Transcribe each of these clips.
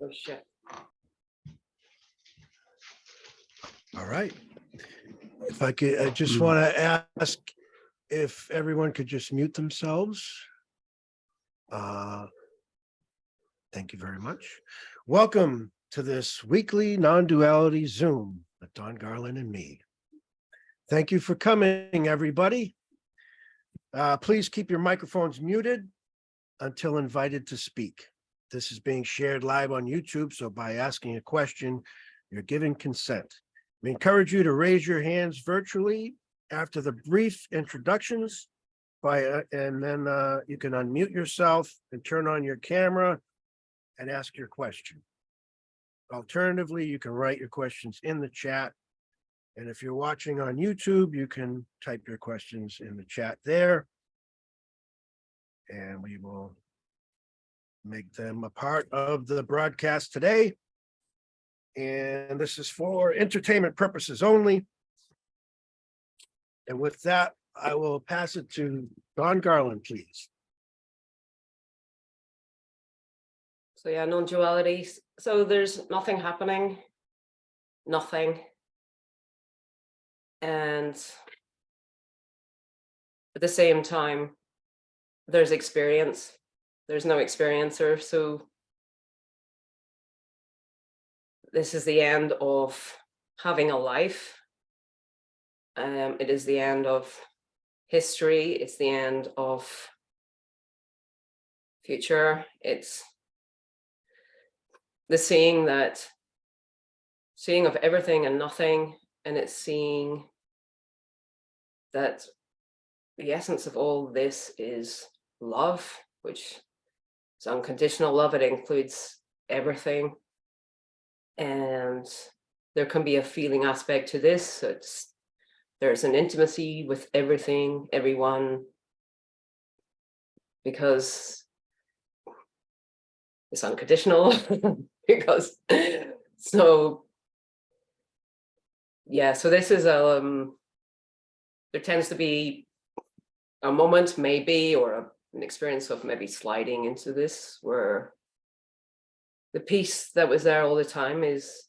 Oh shit. All right. If I could, I just want to ask if everyone could just mute themselves. Thank you very much. Welcome to this weekly non-duality Zoom with Don Garland and me. Thank you for coming, everybody. Please keep your microphones muted until invited to speak. This is being shared live on YouTube, so by asking a question, you're giving consent. We encourage you to raise your hands virtually after the brief introductions, and then you can unmute yourself and turn on your camera and ask your question. Alternatively, you can write your questions in the chat. And if you're watching on YouTube, you can type your questions in the chat there. And we will make them a part of the broadcast today. And this is for entertainment purposes only. And with that, I will pass it to Don Garland, please. So yeah, non-duality. So there's nothing happening, nothing. And at the same time, there's experience. There's no experiencer. So this is the end of having a life. It is the end of history. It's the end of future. It's the seeing of everything and nothing, and it's seeing that the essence of all this is love, which is unconditional love. It includes everything, and there can be a feeling aspect to this. So there's an intimacy with everything, everyone, because it's unconditional. Because so yeah, so this is there tends to be a moment maybe, or an experience of maybe sliding into this, where the peace that was there all the time is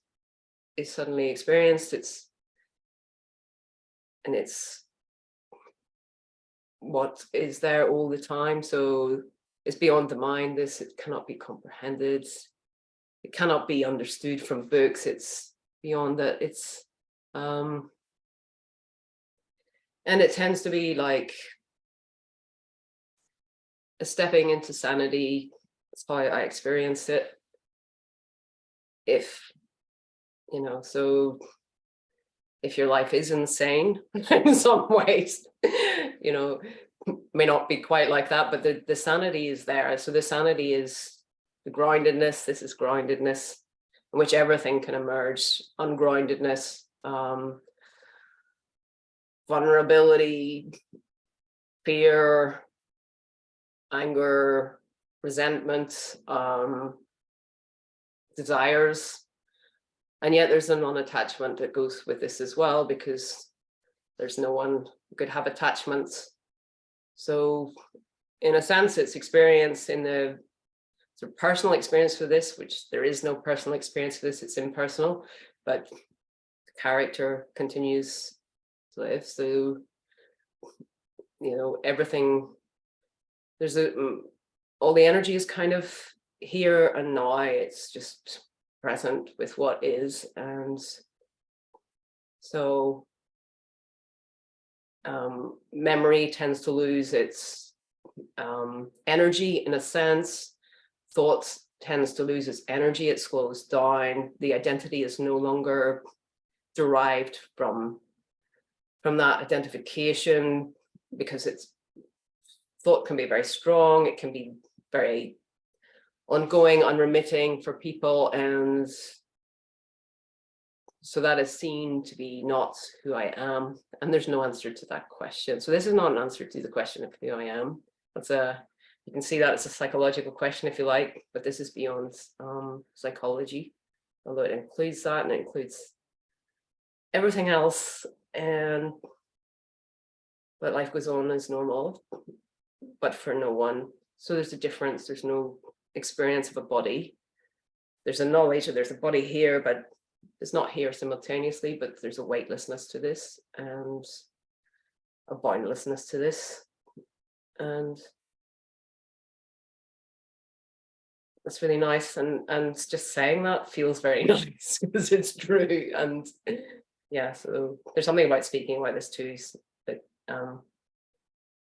suddenly experienced. It's what is there all the time. So it's beyond the mind. It cannot be comprehended. It cannot be understood from books. It's beyond that. It's and it tends to be like a stepping into sanity. That's how I experienced it. So if your life is insane in some ways, may not be quite like that, but the sanity is there. So the sanity is the groundedness. This is groundedness, in which everything can emerge. Ungroundedness, vulnerability, fear, anger, resentment, desires. And yet there's a non-attachment that goes with this as well, because there's no one who could have attachments. So in a sense, it's experience in the sort of personal experience for this, which there is no personal experience for this, it's impersonal, but the character continues to live. So, everything, all the energy is kind of here and now. It's just present with what is. And so memory tends to lose its energy in a sense. Thought tends to lose its energy. It slows down. The identity is no longer derived from that identification, because thought can be very strong. It can be very ongoing, unremitting for people, and so that is seen to be not who I am, and there's no answer to that question. So this is not an answer to the question of who I am. You can see that it's a psychological question, if you like, but this is beyond psychology, although it includes that, and it includes everything else. But life goes on as normal, but for no one. So there's a difference. There's no experience of a body. there's a knowledge that there's a body here, but it's not here simultaneously, but there's a weightlessness to this and a boundlessness to this. And it's really nice. And just saying that feels very nice because it's true. And yeah, so there's something about speaking about this too that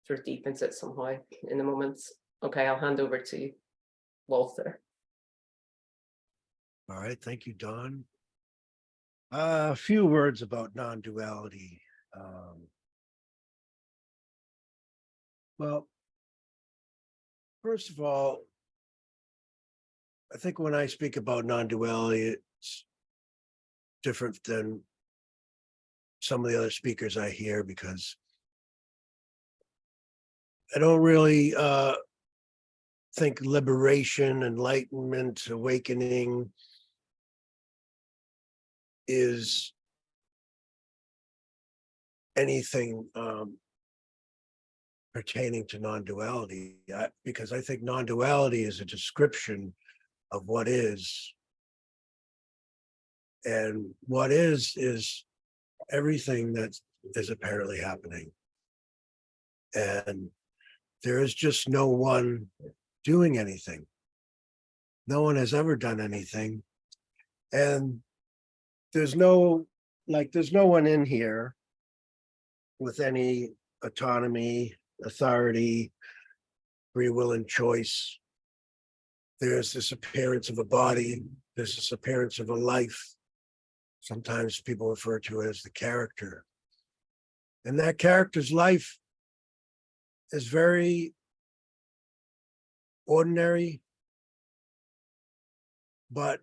sort of deepens it somehow in the moments. Okay, I'll hand over to Walter. All right, thank you, Dawn. A few words about non-duality. Well, first of all, I think when I speak about non-duality, it's different than some of the other speakers I hear, because I don't really think liberation, enlightenment, awakening is anything pertaining to non-duality, because I think non-duality is a description of what is. And what is everything that is apparently happening. And there is just no one doing anything. No one has ever done anything. And there's no one in here with any autonomy, authority, free will and choice. There's this appearance of a body, there's this appearance of a life. Sometimes people refer to it as the character. And that character's life is very ordinary, but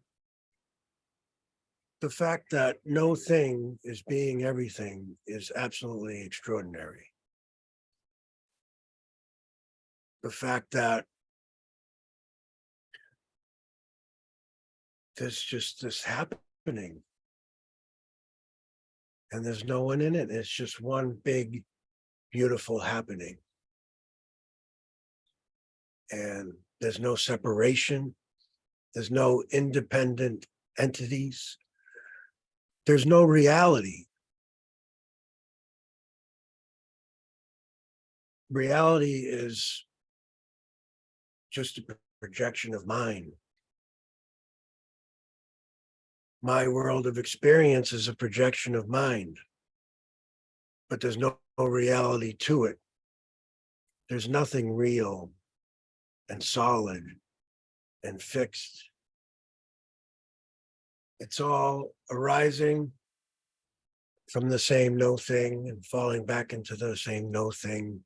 the fact that no thing is being everything is absolutely extraordinary. The fact that there's just this happening and there's no one in it. It's just one big, beautiful happening. And there's no separation. There's no independent entities. There's no reality. Reality is just a projection of mind. My world of experience is a projection of mind, but there's no reality to it. There's nothing real and solid and fixed. It's all arising from the same no thing and falling back into the same no thing.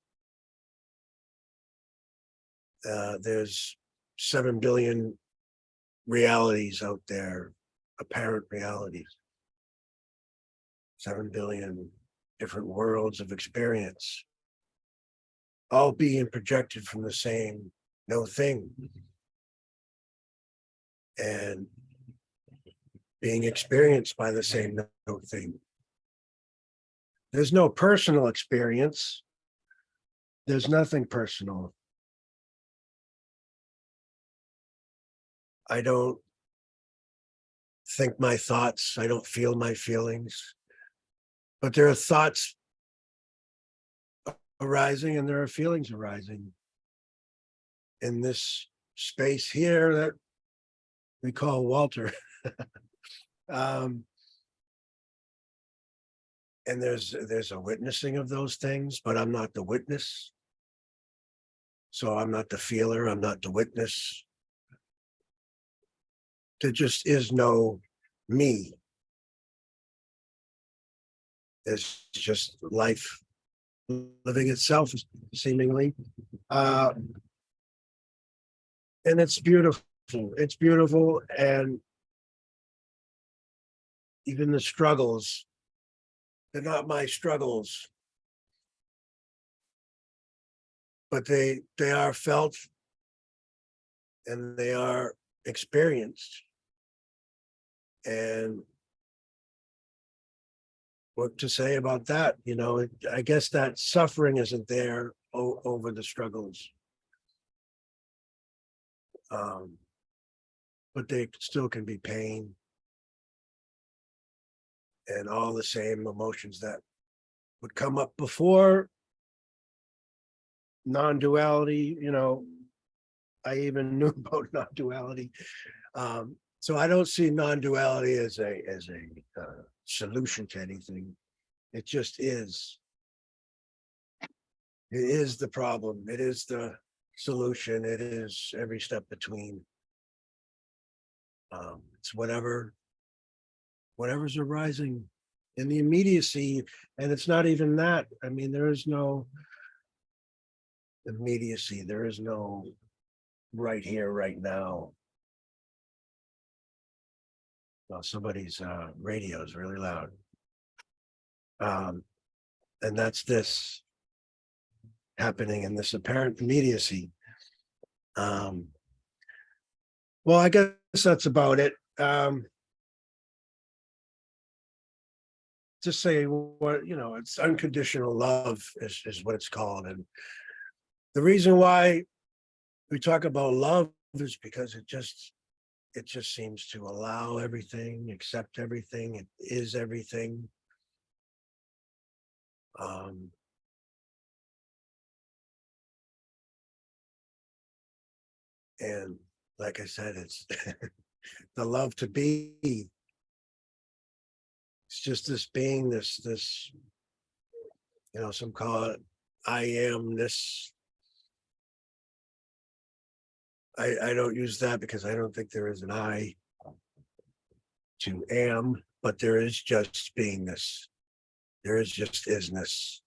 There's 7 billion realities out there, apparent realities. 7 billion different worlds of experience, all being projected from the same no thing and being experienced by the same no thing. There's no personal experience. There's nothing personal. I don't think my thoughts. I don't feel my feelings. But there are thoughts arising and there are feelings arising in this space here that we call Walter. And there's a witnessing of those things, but I'm not the witness. So I'm not the feeler, I'm not the witness. There just is no me. It's just life living itself, seemingly. And it's beautiful. It's beautiful. And even the struggles, they're not my struggles, but they are felt and they are experienced. And what to say about that? You know, I guess that suffering isn't there over the struggles. but they still can be pain and all the same emotions that would come up before non-duality. I even knew about non-duality. So I don't see non-duality as a solution to anything. It just is. It is the problem. It is the solution. It is every step between. It's whatever's arising in the immediacy, and it's not even that. I mean, there is no immediacy. There is no right here, right now. Well, somebody's radio is really loud. And that's this happening in this apparent immediacy. Well, I guess that's about it. Just say what, it's unconditional love is what it's called. And the reason why we talk about love is because it just seems to allow everything, accept everything. It is everything. And like I said, it's the love to be. It's just this being, this, some call it I amness. I don't use that because I don't think there is an I to am, but there is just beingness. There is just isness,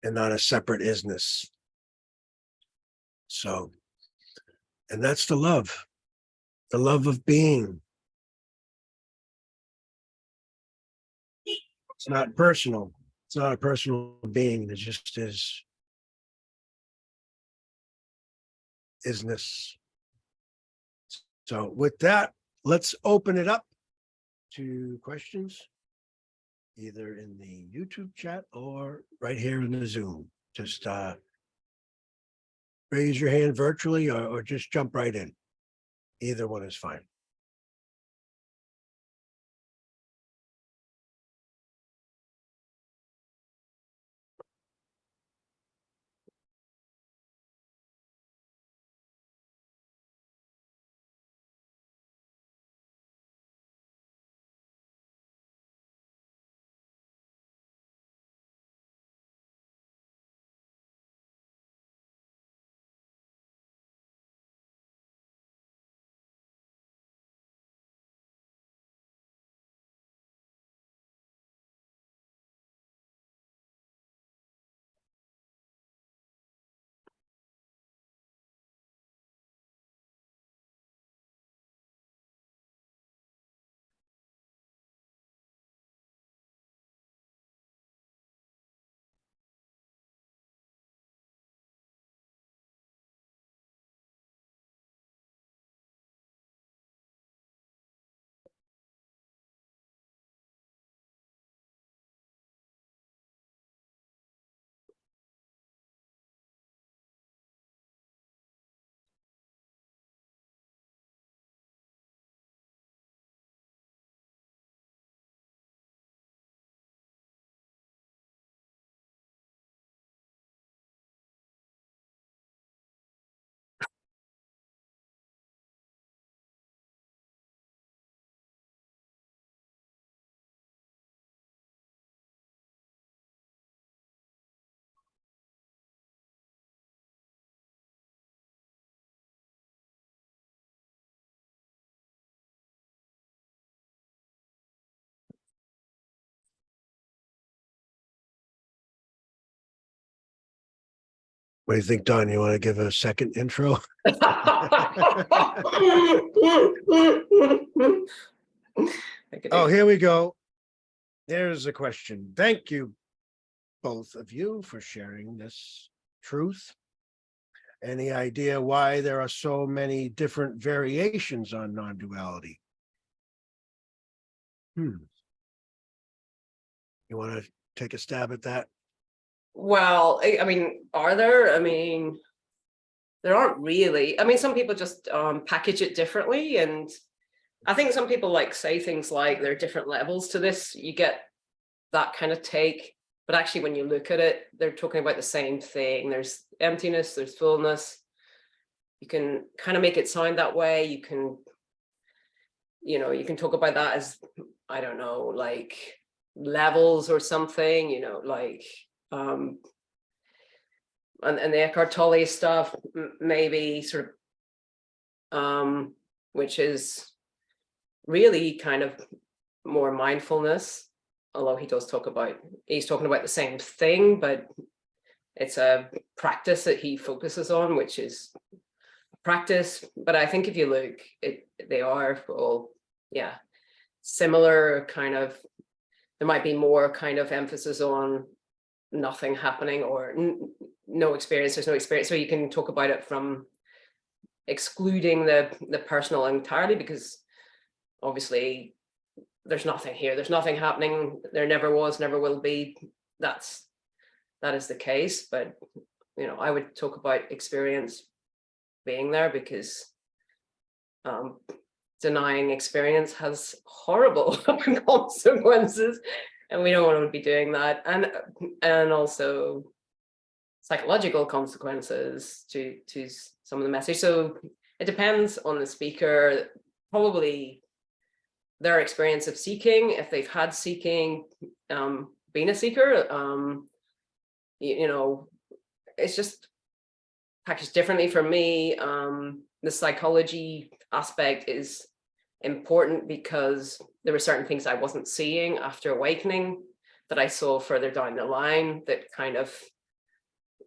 and not a separate isness. So, and that's the love of being. It's not personal. It's not a personal being. It just is isness. So with that, let's open it up to questions, either in the YouTube chat or right here in the Zoom. Just raise your hand virtually or just jump right in. Either one is fine. What do you think, Don? You want to give a second intro? Oh, here we go. There's a question. Thank you, both of you, for sharing this truth. Any idea why there are so many different variations on non-duality? You want to take a stab at that? Well, I mean, are there? I mean, there aren't really. I mean, some people just package it differently, and I think some people like say things like there are different levels to this. You get that kind of take, but actually when you look at it, they're talking about the same thing. There's emptiness, there's fullness. You can kind of make it sound that way. You can, you can talk about that as, I don't know, like levels or something, like and the Eckhart Tolle stuff, maybe sort of, which is really kind of more mindfulness, although he's talking about the same thing, but it's a practice that he focuses on, which is practice. But I think if you look, they are all, similar kind of. There might be more kind of emphasis on nothing happening or no experience. There's no experience, so you can talk about it from excluding the personal entirely, because obviously there's nothing here, there's nothing happening, there never was, never will be. That is the case. But I would talk about experience being there, because denying experience has horrible consequences, and we don't want to be doing that, and also psychological consequences to some of the message. So it depends on the speaker, probably their experience of seeking, if they've had seeking, being a seeker. It's just packaged differently for me. The psychology aspect is important because there were certain things I wasn't seeing after awakening that I saw further down the line, that kind of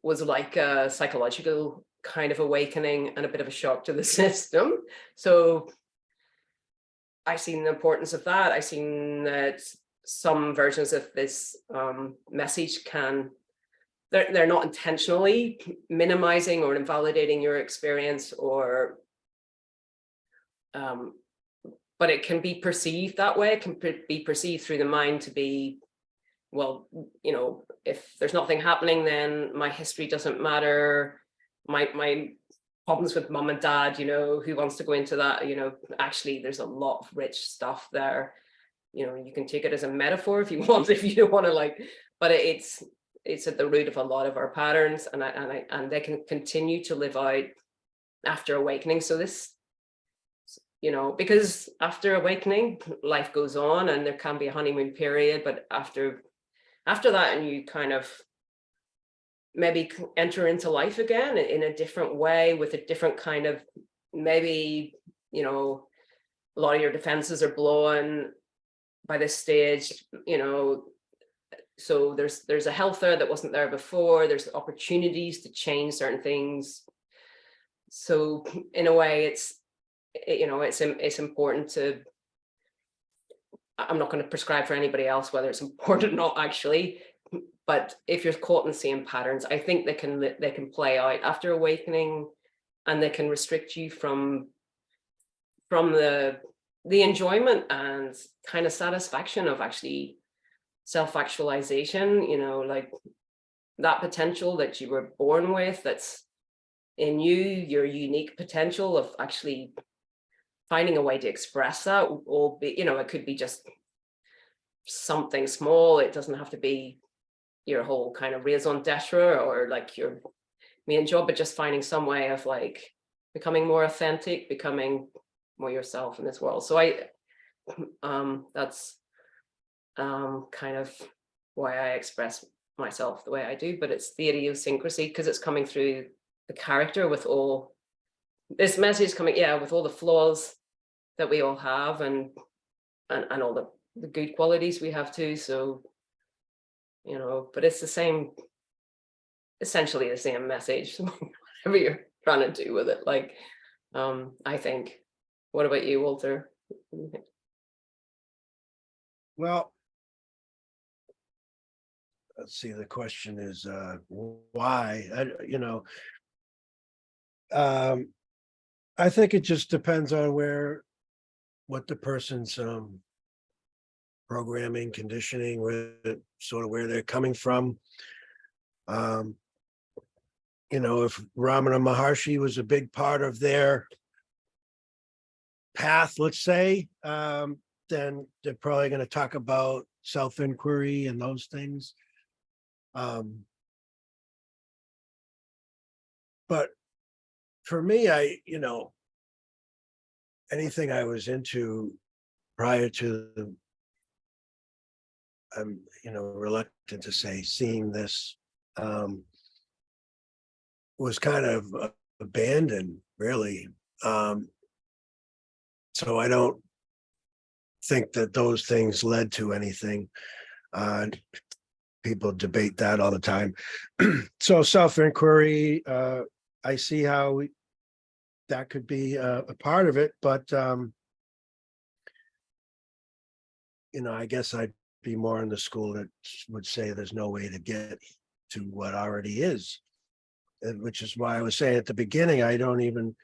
was like a psychological kind of awakening and a bit of a shock to the system. So I seen the importance of that. I seen that some versions of this message they're not intentionally minimizing or invalidating your experience, or but it can be perceived that way. It can be perceived through the mind to be, well, if there's nothing happening, then my history doesn't matter. My problems with mom and dad, who wants to go into that? Actually, there's a lot of rich stuff there. You can take it as a metaphor if you want, if you don't want to but it's at the root of a lot of our patterns, and they can continue to live out after awakening. So this, because after awakening, life goes on, and there can be a honeymoon period, but after that, and you kind of maybe enter into life again in a different way, with a different kind of, maybe, a lot of your defenses are blown by this stage, so there's a health there that wasn't there before. There's opportunities to change certain things. So in a way, it's important to, I'm not going to prescribe for anybody else whether it's important or not, actually, but if you're caught in the same patterns, I think they can play out after awakening, and they can restrict you from the enjoyment and kind of satisfaction of actually self-actualization, like that potential that you were born with, that's in you, your unique potential of actually finding a way to express that, or be, it could be just something small. It doesn't have to be your whole kind of raison d'etre or like your main job, but just finding some way of like becoming more authentic, becoming more yourself in this world. So that's kind of why I express myself the way I do, but it's the idiosyncrasy, because it's coming through the character, with all this message coming, with all the flaws that we all have, and all the good qualities we have too. So, but it's essentially the same message, whatever you're trying to do with it. Like, I think. What about you, Walter? Well, let's see, the question is why? I think it just depends on what the person's programming, conditioning, where they're coming from. if Ramana Maharshi was a big part of their path, let's say, then they're probably going to talk about self-inquiry and those things. But for me, anything I was into prior to, I'm, reluctant to say seeing this, was kind of abandoned, really. So I don't think that those things led to anything. People debate that all the time. So self-inquiry, I see how that could be a part of it, but I guess I'd be more in the school that would say there's no way to get to what already is, which is why I was saying at the beginning, I don't even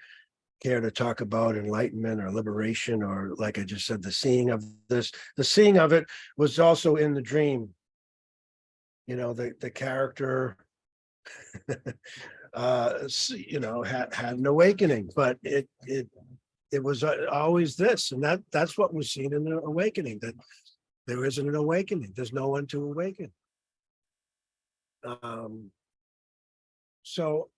care to talk about enlightenment or liberation, or like I just said, the seeing of this. The seeing of it was also in the dream. The character had an awakening, but it was always this, and that's what was seen in the awakening, that there isn't an awakening. There's no one to awaken. So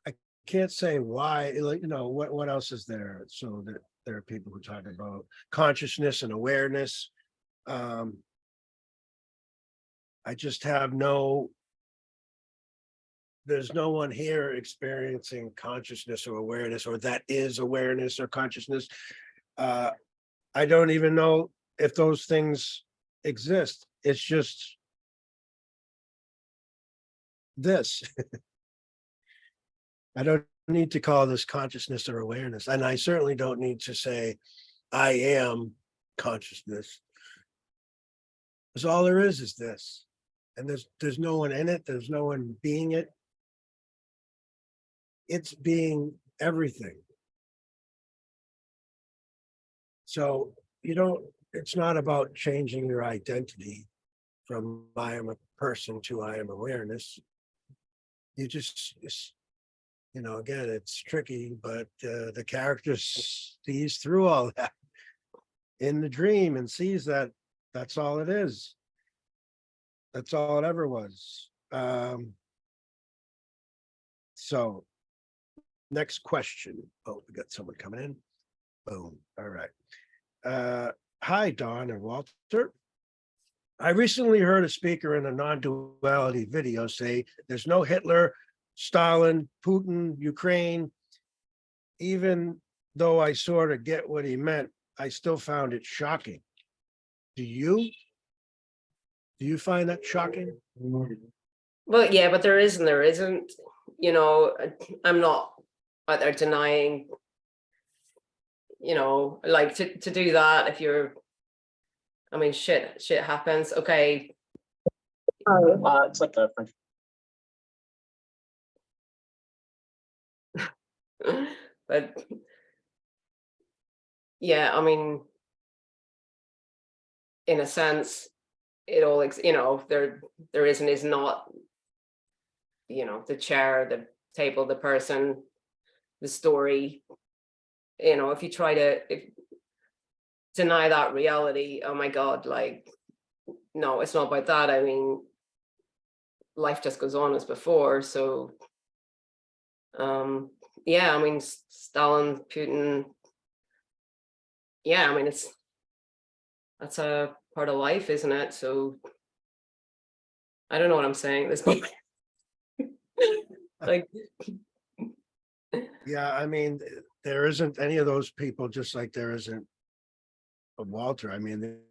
I can't say why, what else is there? So that there are people who talk about consciousness and awareness. I just have there's no one here experiencing consciousness or awareness, or that is awareness or consciousness. I don't even know if those things exist. It's just this. I don't need to call this consciousness or awareness. And I certainly don't need to say, I am consciousness. Because all there is this. And there's no one in it. There's no one being it. It's being everything. So it's not about changing your identity from I am a person to I am awareness. You just, again, it's tricky, but the character sees through all that in the dream and sees that that's all it is. That's all it ever was. So next question. Oh, we got someone coming in. Boom. All right. Hi, Don and Walter. I recently heard a speaker in a non-duality video say there's no Hitler, Stalin, Putin, Ukraine. Even though I sort of get what he meant, I still found it shocking. Do you? Do you find that shocking? Well, yeah, but there is and there isn't. I'm not out there denying, like to do that if you're, shit happens. Okay. It's like the French. But yeah, in a sense, it all, there is and is not, the chair, the table, the person, the story. If you try to deny that reality, oh my God, like, no, it's not about that. Life just goes on as before. So, yeah, Stalin, Putin, yeah, that's a part of life, isn't it? So I don't know what I'm saying at this point. Like, yeah, there isn't any of those people, just like there isn't a Walter.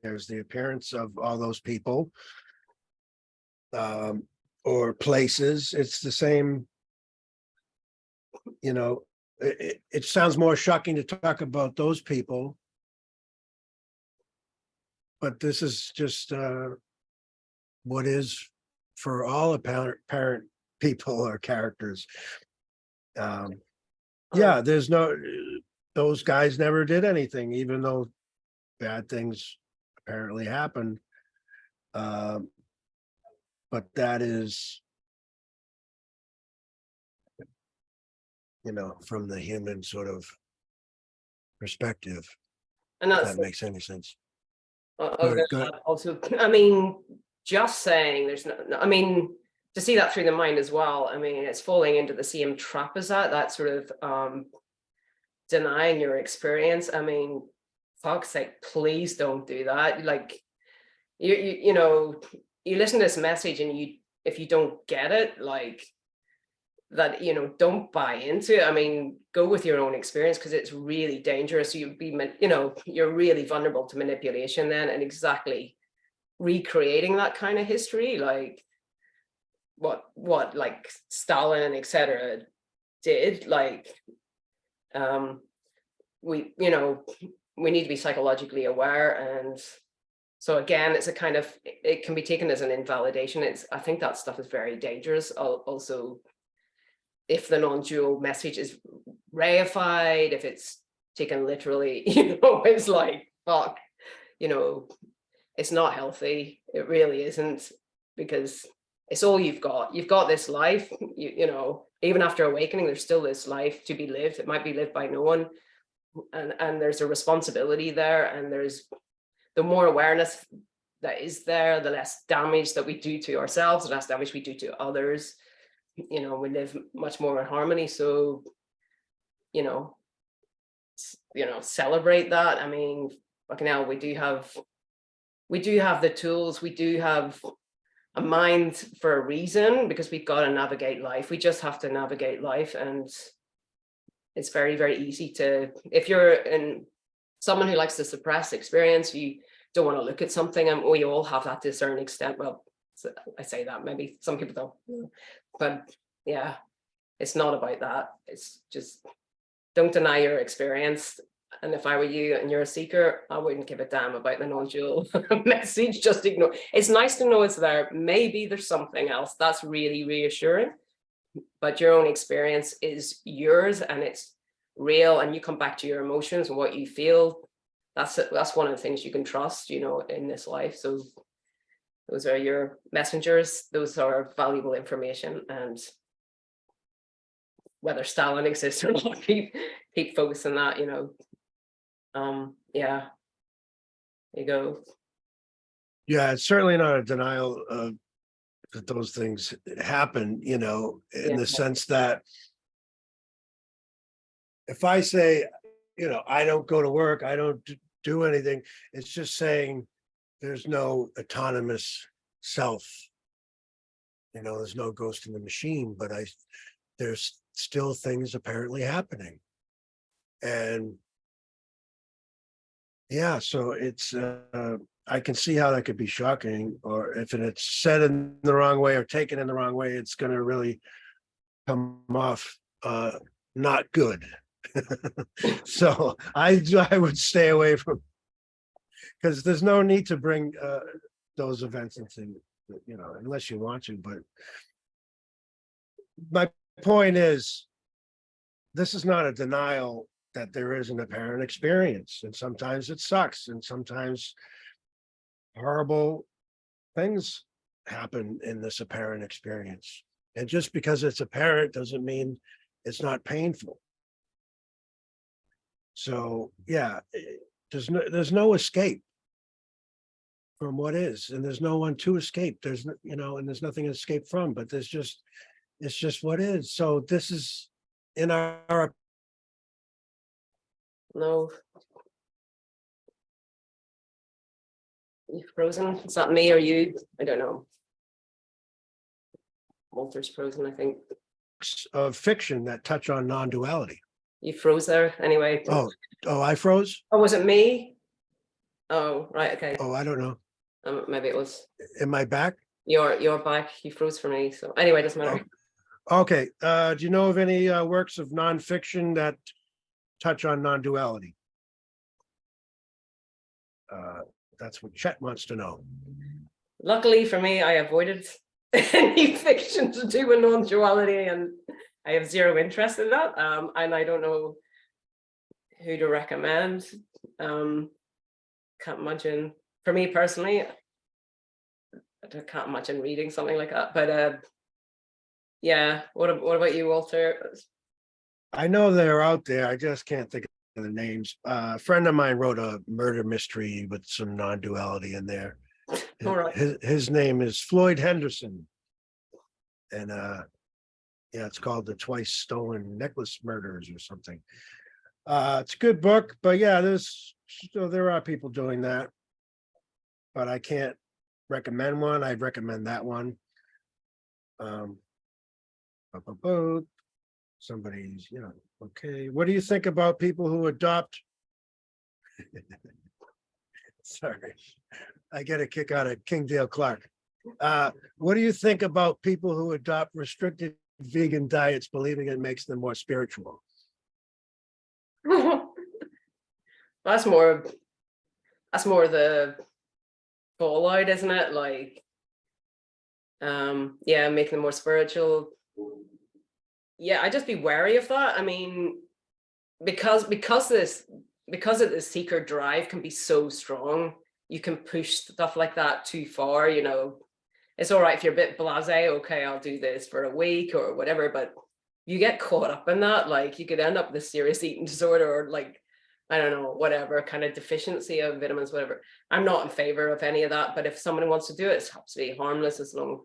There's the appearance of all those people, or places. It's the same. It sounds more shocking to talk about those people, but this is just what is for all apparent people or characters. Yeah, there's those guys never did anything, even though bad things apparently happened. But that is from the human sort of perspective, And if that's that makes any sense. Go ahead. also, I mean, just saying there's I mean, to see that through the mind as well, I mean, it's falling into the same trap as that sort of denying your experience. I mean, fuck's sake, please don't do that. Like, you listen to this message and if you don't get it, like that, don't buy into it. I mean, go with your own experience, because it's really dangerous. You're really vulnerable to manipulation then, and exactly recreating that kind of history, like what like Stalin, etc. did. Like, we need to be psychologically aware. And so again, it's a kind of, it can be taken as an invalidation. I think that stuff is very dangerous. Also, if the non-dual message is reified, if it's taken literally, it's like, fuck, it's not healthy. It really isn't, because it's all you've got. You've got this life, even after awakening, there's still this life to be lived. It might be lived by no one. And there's a responsibility there. And there's the more awareness that is there, the less damage that we do to ourselves, the less damage we do to others. We live much more in harmony. So, celebrate that. I mean, fucking hell, we do have the tools. We do have a mind for a reason, because we've got to navigate life. We just have to navigate life. And it's very, very easy to, if you're someone who likes to suppress experience, you don't want to look at something, and we all have that to a certain extent. Well, I say that, maybe some people don't, but yeah, it's not about that. It's just, don't deny your experience. And if I were you and you're a seeker, I wouldn't give a damn about the non-dual message. Just ignore. It's nice to know it's there. Maybe there's something else. That's really reassuring. But your own experience is yours, and it's real, and you come back to your emotions and what you feel. That's one of the things you can trust, in this life. So those are your messengers. Those are valuable information. And whether Stalin exists or not, keep focusing that, yeah, there you go. Yeah, it's certainly not a denial of that those things happen, in the sense that if I say, I don't go to work, I don't do anything, it's just saying there's no autonomous self. There's no ghost in the machine, but there's still things apparently happening. And yeah, so it's I can see how that could be shocking, or if it's said in the wrong way or taken in the wrong way, it's going to really come off not good. So I would stay away from, because there's no need to bring those events into, unless you want to. But my point is, this is not a denial that there is an apparent experience, and sometimes it sucks, and sometimes horrible things happen in this apparent experience. And just because it's apparent doesn't mean it's not painful. So yeah, there's no escape from what is, and there's no one to escape. There's and there's nothing to escape from, but it's just what is. So this is in our No. You frozen? Is that me or you? I don't know. Walter's frozen, I think. of fiction that touch on non-duality. You froze there anyway. Oh, I froze? Oh, was it me? Oh, right, okay. Oh, I don't know. Maybe it was. Am I back? You're back. You froze for me. So anyway, doesn't matter. Okay. Do you know of any works of nonfiction that touch on non-duality? That's what Chet wants to know. Luckily for me, I avoided any fiction to do with non-duality, and I have zero interest in that. And I don't know who to recommend. Can't imagine, for me personally, I can't imagine reading something like that. But yeah, what about you, Walter? I know they're out there. I just can't think of the names. A friend of mine wrote a murder mystery with some non-duality in there. All right. His name is Floyd Henderson. And yeah, it's called The Twice Stolen Necklace Murders or something. It's a good book, but yeah, there are people doing that. But I can't recommend one. I'd recommend that one. Somebody's, okay. What do you think about people who adopt? Sorry, I get a kick out of Kingdale Clark. What do you think about people who adopt restricted vegan diets, believing it makes them more spiritual? That's more the fallout, isn't it? Like, yeah, making them more spiritual. Yeah, I'd just be wary of that. I mean, because of the seeker drive can be so strong, you can push stuff like that too far. It's all right if you're a bit blasé, okay, I'll do this for a week or whatever, but you get caught up in that, like you could end up with a serious eating disorder or like, I don't know, whatever kind of deficiency of vitamins, whatever. I'm not in favor of any of that, but if someone wants to do it, it's absolutely harmless as long,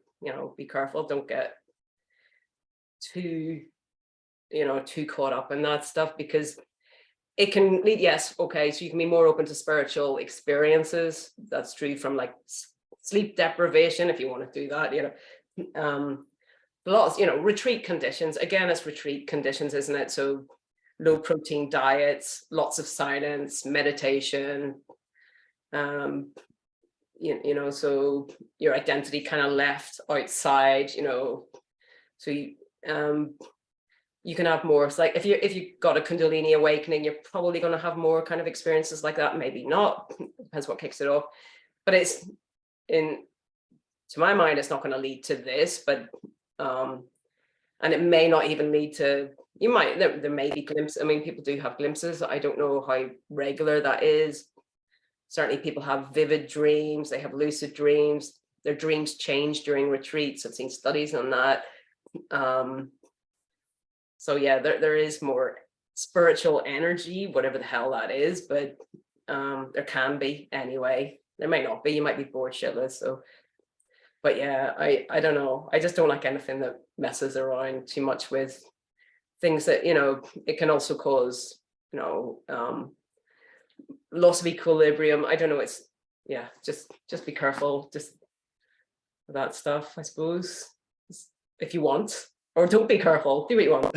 be careful, don't get too caught up in that stuff, because it can lead, yes, okay, so you can be more open to spiritual experiences. That's true, from like sleep deprivation, if you want to do that, lots, retreat conditions. Again, it's retreat conditions, isn't it? So low protein diets, lots of silence, meditation, so your identity kind of left outside, so you can have more. It's like if you got a Kundalini awakening, you're probably going to have more kind of experiences like that. Maybe not, depends what kicks it off. But to my mind, it's not going to lead to this, but and it may not even lead to, there may be glimpses. I mean, people do have glimpses. I don't know how regular that is. Certainly people have vivid dreams, they have lucid dreams, their dreams change during retreats. I've seen studies on that. So yeah, there is more spiritual energy, whatever the hell that is, but there can be anyway. There might not be, you might be bored shitless. So, but yeah, I don't know. I just don't like anything that messes around too much with things that, it can also cause, loss of equilibrium. I don't know. It's, yeah, just be careful, just that stuff, I suppose, if you want. Or don't be careful, do what you want.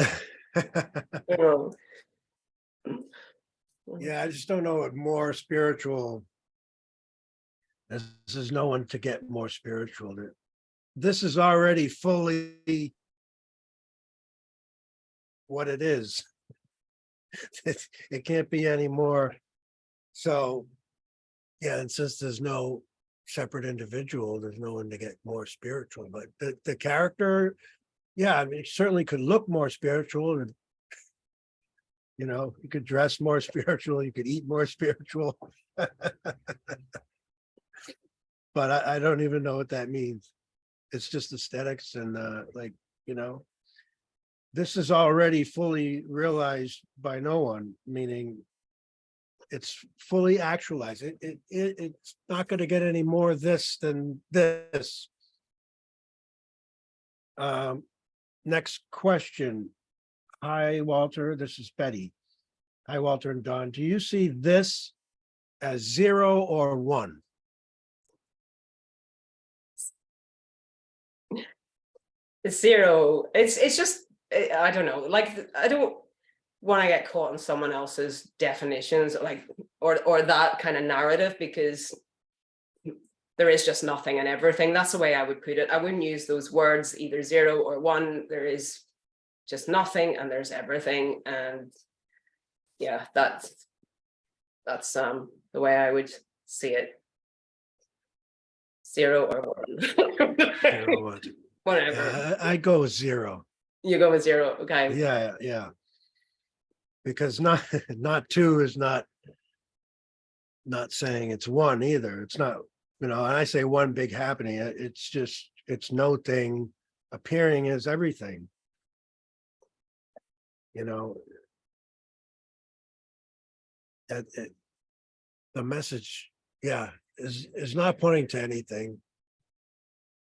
Yeah, I just don't know what more spiritual. This is no one to get more spiritual. This is already fully what it is. It can't be any more. So, yeah, and since there's no separate individual, there's no one to get more spiritual. But the character, yeah, I mean, it certainly could look more spiritual, and you could dress more spiritual, you could eat more spiritual. But I don't even know what that means. It's just aesthetics and this is already fully realized by no one, meaning it's fully actualized. It's not going to get any more this than this. Next question. Hi, Walter. This is Betty. Hi, Walter and Don. Do you see this as 0 or 1? It's 0. It's just, I don't know. Like, I don't want to get caught in someone else's definitions, like, or that kind of narrative, because there is just nothing and everything. That's the way I would put it. I wouldn't use those words, either 0 or 1. There is just nothing and there's everything. And yeah, that's the way I would see it. 0 or 1. 0 or 1. Whatever. Yeah, I go with 0. You go with 0. Okay. Yeah. Because not 2 is not saying it's 1 either. It's not, and I say one big happening. It's just, it's no thing appearing as everything. you know, the message, yeah, is not pointing to anything.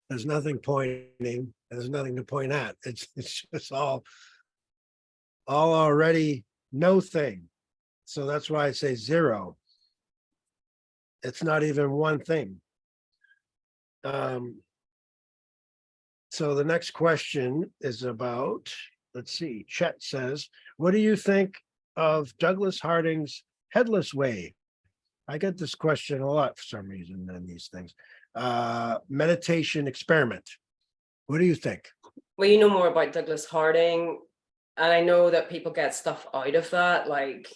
There's nothing pointing, there's nothing to point at. It's just all already no thing. So that's why I say zero. It's not even one thing. So the next question is about, let's see, Chet says, what do you think of Douglas Harding's Headless Way? I get this question a lot for some reason in these things. Meditation experiment. What do you think? Well, you know more about Douglas Harding, and I know that people get stuff out of that, like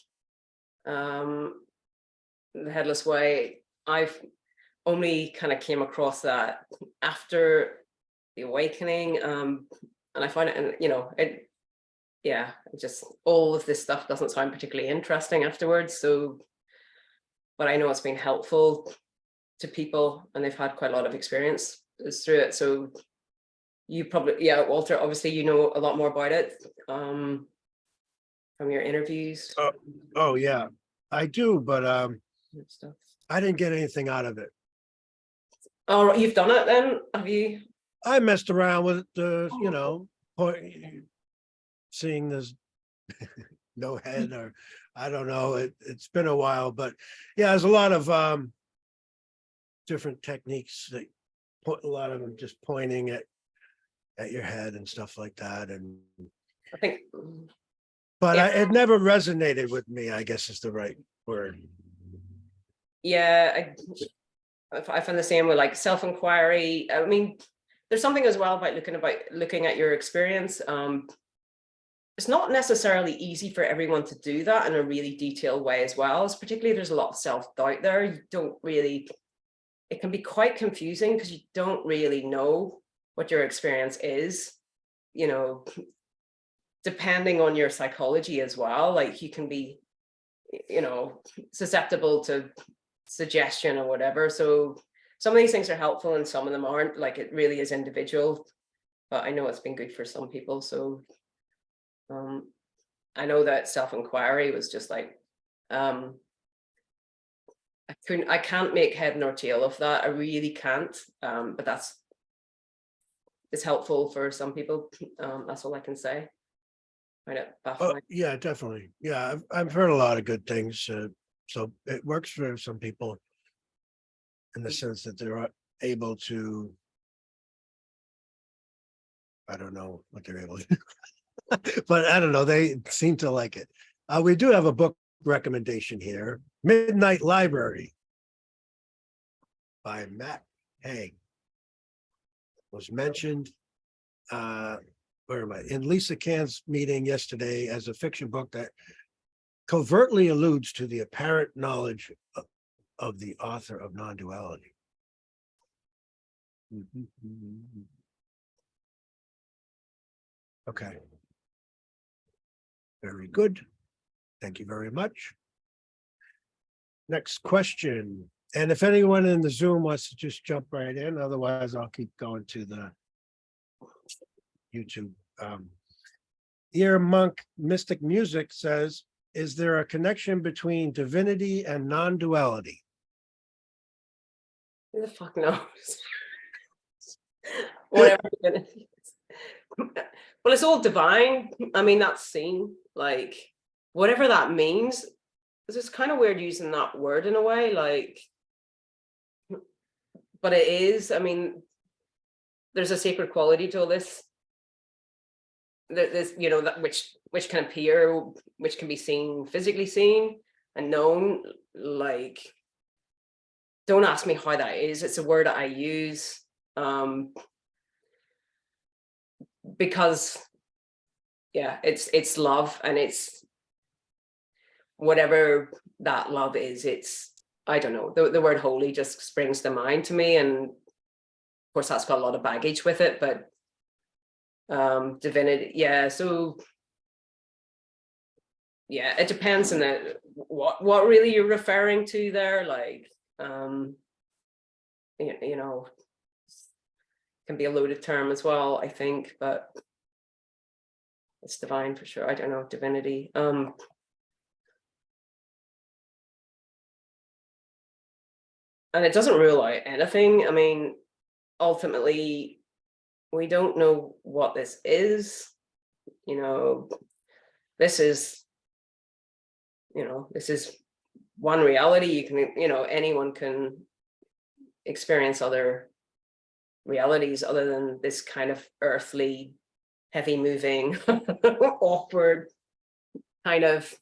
the Headless Way. I've only kind of came across that after the awakening, and I find it, and just all of this stuff doesn't sound particularly interesting afterwards. So, but I know it's been helpful to people, and they've had quite a lot of experience through it. So you probably, Walter, obviously you know a lot more about it from your interviews. Oh yeah, I do, but Stuff. I didn't get anything out of it. Oh, you've done it then, have you? I messed around with the, seeing this no head, or I don't know. It's been a while, but yeah, there's a lot of different techniques that put a lot of them just pointing at your head and stuff like that. And I think, but it never resonated with me, I guess is the right word. yeah, I find the same with like self-inquiry. I mean, there's something as well about looking at your experience. It's not necessarily easy for everyone to do that in a really detailed way as well. As particularly, there's a lot of self-doubt there. You don't really, it can be quite confusing because you don't really know what your experience is, depending on your psychology as well. Like you can be, susceptible to suggestion or whatever. So some of these things are helpful and some of them aren't. Like it really is individual, but I know it's been good for some people. So I know that self-inquiry was just like, I can't make head nor tail of that. I really can't. But it's helpful for some people. That's all I can say. Find it baffling. Yeah, definitely. Yeah, I've heard a lot of good things. So it works for some people in the sense that they're able to, I don't know what they're able to do, but I don't know, they seem to like it. We do have a book recommendation here, Midnight Library by Matt Haig. Was mentioned where am I? In Lisa Cahn's meeting yesterday as a fiction book that covertly alludes to the apparent knowledge of the author of Non-Duality. Okay. Very good. Thank you very much. Next question. And if anyone in the Zoom wants to just jump right in, otherwise I'll keep going to the YouTube. Ear Monk Mystic Music says, is there a connection between divinity and non-duality? Who the fuck knows? Whatever. Well, it's all divine. I mean, that's seen, like, whatever that means. It's kind of weird using that word in a way, like, but it is. I mean, there's a sacred quality to all this. This, that which can appear, which can be seen, physically seen and known. Like, don't ask me how that is. It's a word that I use because, yeah, it's love, and it's whatever that love is. It's, I don't know, the word holy just springs to mind to me, and of course that's got a lot of baggage with it, but divinity, yeah. So yeah, it depends on what really you're referring to there. Like can be a loaded term as well, I think, but it's divine for sure. I don't know, divinity. And it doesn't rule out anything. I mean, ultimately, we don't know what this is. You know, this is, this is one reality. You can, anyone can experience other realities other than this kind of earthly, heavy moving, awkward kind of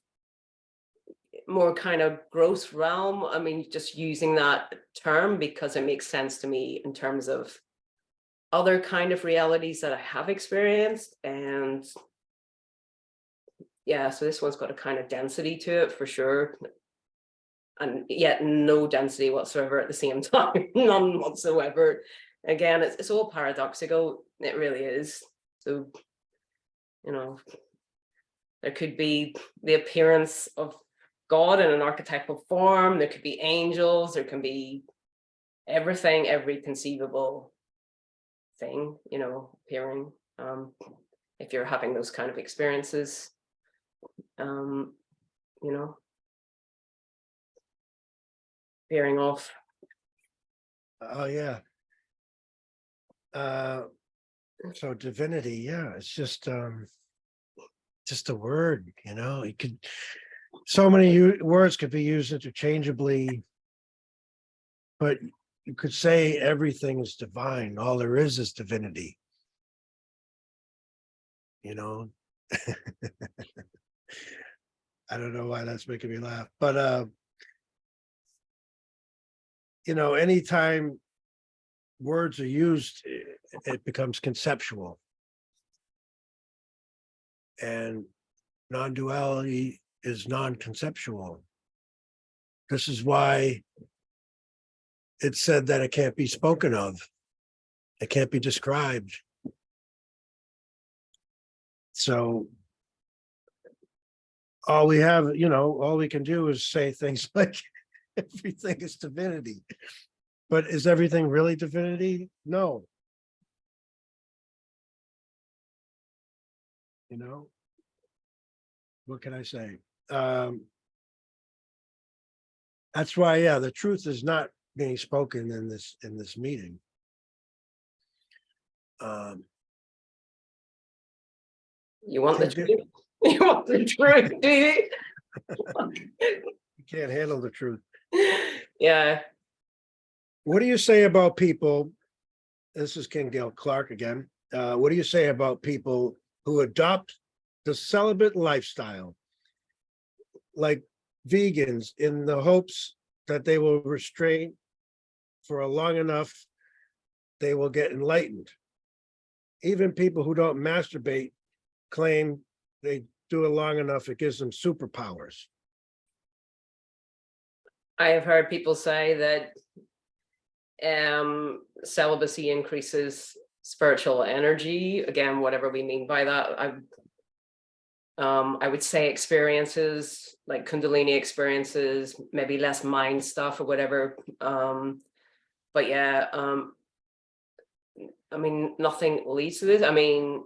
more kind of gross realm. I mean, just using that term because it makes sense to me in terms of other kind of realities that I have experienced. And yeah, so this one's got a kind of density to it for sure. And yet no density whatsoever at the same time, none whatsoever. Again, it's all paradoxical. It really is. So, there could be the appearance of God in an archetypal form. There could be angels. There can be everything, every conceivable thing, appearing. If you're having those kind of experiences, veering off. Oh yeah. So divinity, yeah, it's just a word, it could, so many words could be used interchangeably, but you could say everything is divine. All there is divinity. I don't know why that's making me laugh, but anytime words are used, it becomes conceptual. And non-duality is non-conceptual. This is why it's said that it can't be spoken of. It can't be described. So all we have, all we can do is say things like everything is divinity. But is everything really divinity? No. What can I say? That's why, yeah, the truth is not being spoken in this meeting. You want the truth? You want the truth, do you? You can't handle the truth. Yeah. What do you say about people? This is King Dale Clark again. What do you say about people who adopt the celibate lifestyle, like vegans, in the hopes that they will restrain for a long enough, they will get enlightened? Even people who don't masturbate claim they do it long enough, it gives them superpowers. I have heard people say that celibacy increases spiritual energy. Again, whatever we mean by that. I would say experiences like Kundalini experiences, maybe less mind stuff or whatever. But yeah, I mean, nothing leads to this. I mean,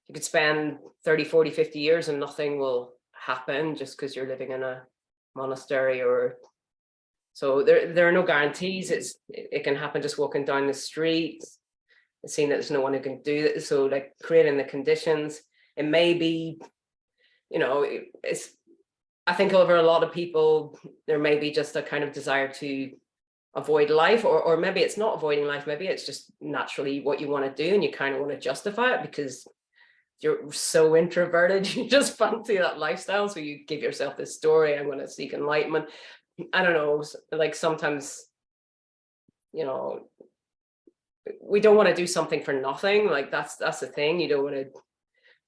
you could spend 30, 40, 50 years and nothing will happen just because you're living in a monastery or so there are no guarantees. It can happen just walking down the street, seeing that there's no one who can do it. So like creating the conditions, it may be, it's, I think over a lot of people, there may be just a kind of desire to avoid life, or maybe it's not avoiding life. Maybe it's just naturally what you want to do and you kind of want to justify it because you're so introverted. You just fancy that lifestyle. So you give yourself this story, I'm going to seek enlightenment. I don't know, like sometimes, we don't want to do something for nothing. Like that's the thing. You don't want to,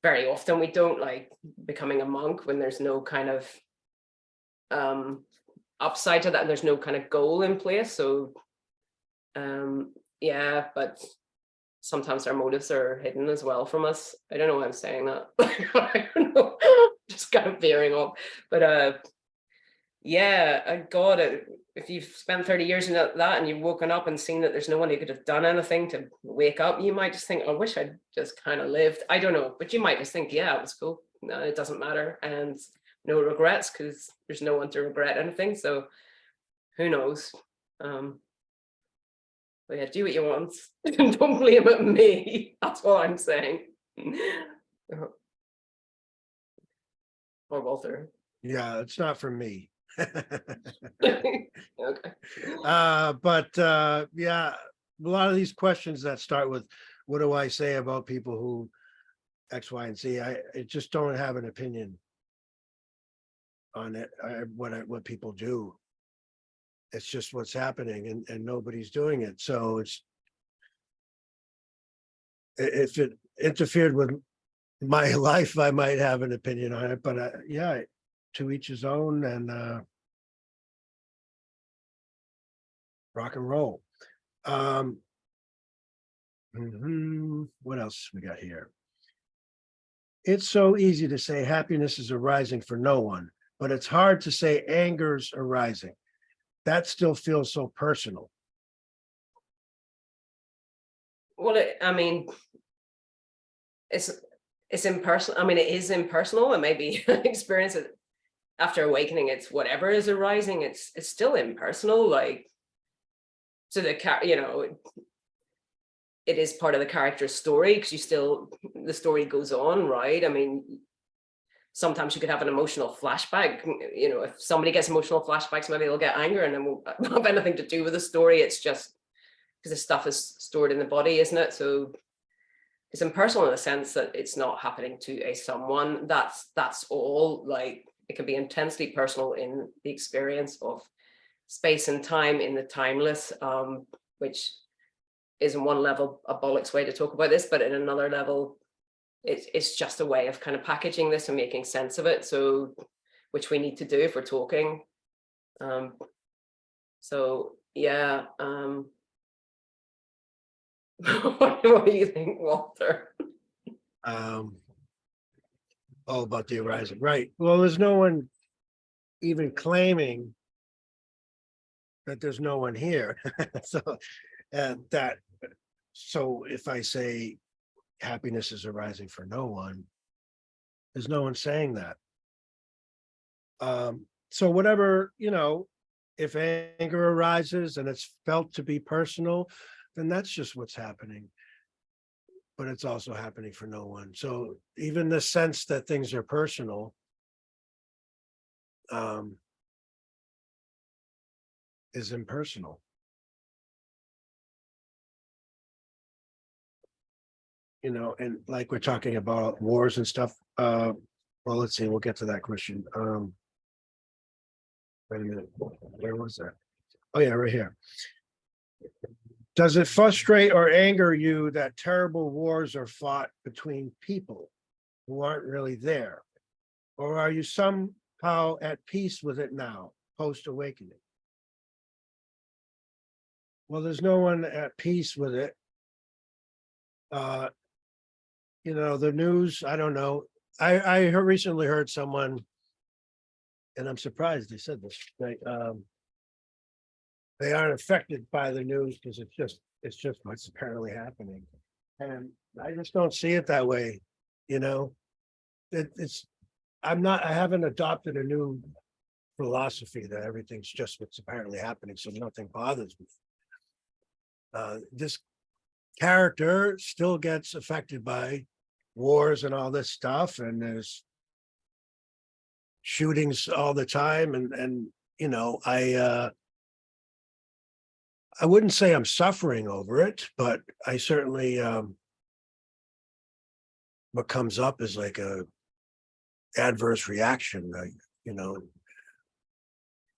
very often we don't like becoming a monk when there's no kind of upside to that and there's no kind of goal in place. So yeah, but sometimes our motives are hidden as well from us. I don't know why I'm saying that. I don't know, just kind of veering off. But yeah, God, if you've spent 30 years in that and you've woken up and seen that there's no one who could have done anything to wake up, you might just think, I wish I'd just kind of lived. I don't know, but you might just think, yeah, it was cool. No, it doesn't matter. And no regrets, because there's no one to regret anything. So who knows? But yeah, do what you want. Don't blame it on me. That's all I'm saying. Or Walter. Yeah, it's not for me. Okay. But yeah, a lot of these questions that start with, what do I say about people who X, Y, and Z? I just don't have an opinion on it. What people do. It's just what's happening, and nobody's doing it. So if it interfered with my life, I might have an opinion on it. But yeah, to each his own, and rock and roll. What else we got here? It's so easy to say happiness is arising for no one, but it's hard to say anger's arising. That still feels so personal. Well, I mean, it's impersonal. I mean, it is impersonal, and maybe experience it after awakening. It's whatever is arising. It's still impersonal. Like, so the it is part of the character's story, because the story goes on, right? I mean, sometimes you could have an emotional flashback. If somebody gets emotional flashbacks, maybe they'll get anger, and then won't have anything to do with the story. It's just because the stuff is stored in the body, isn't it? So it's impersonal in the sense that it's not happening to a someone. That's all. Like, it can be intensely personal in the experience of space and time, in the timeless, which is in one level a bollocks way to talk about this, but in another level, it's just a way of kind of packaging this and making sense of it. So, which we need to do if we're talking. So yeah. What do you think, Walter? Oh, about the arising, right? Well, there's no one even claiming that there's no one here. So if I say happiness is arising for no one, there's no one saying that. So whatever, if anger arises and it's felt to be personal, then that's just what's happening. But it's also happening for no one. So even the sense that things are personal is impersonal. And like we're talking about wars and stuff. Well, let's see, we'll get to that question. Wait a minute, where was that? Oh yeah, right here. Does it frustrate or anger you that terrible wars are fought between people who aren't really there? Or are you somehow at peace with it now, post-awakening? Well, there's no one at peace with it. The news, I don't know. I recently heard someone, and I'm surprised they said this, they aren't affected by the news because it's just what's apparently happening. And I just don't see it that way. I haven't adopted a new philosophy that everything's just what's apparently happening, so nothing bothers me. This character still gets affected by wars and all this stuff, and there's shootings all the time, and I wouldn't say I'm suffering over it, but I certainly what comes up is like a adverse reaction,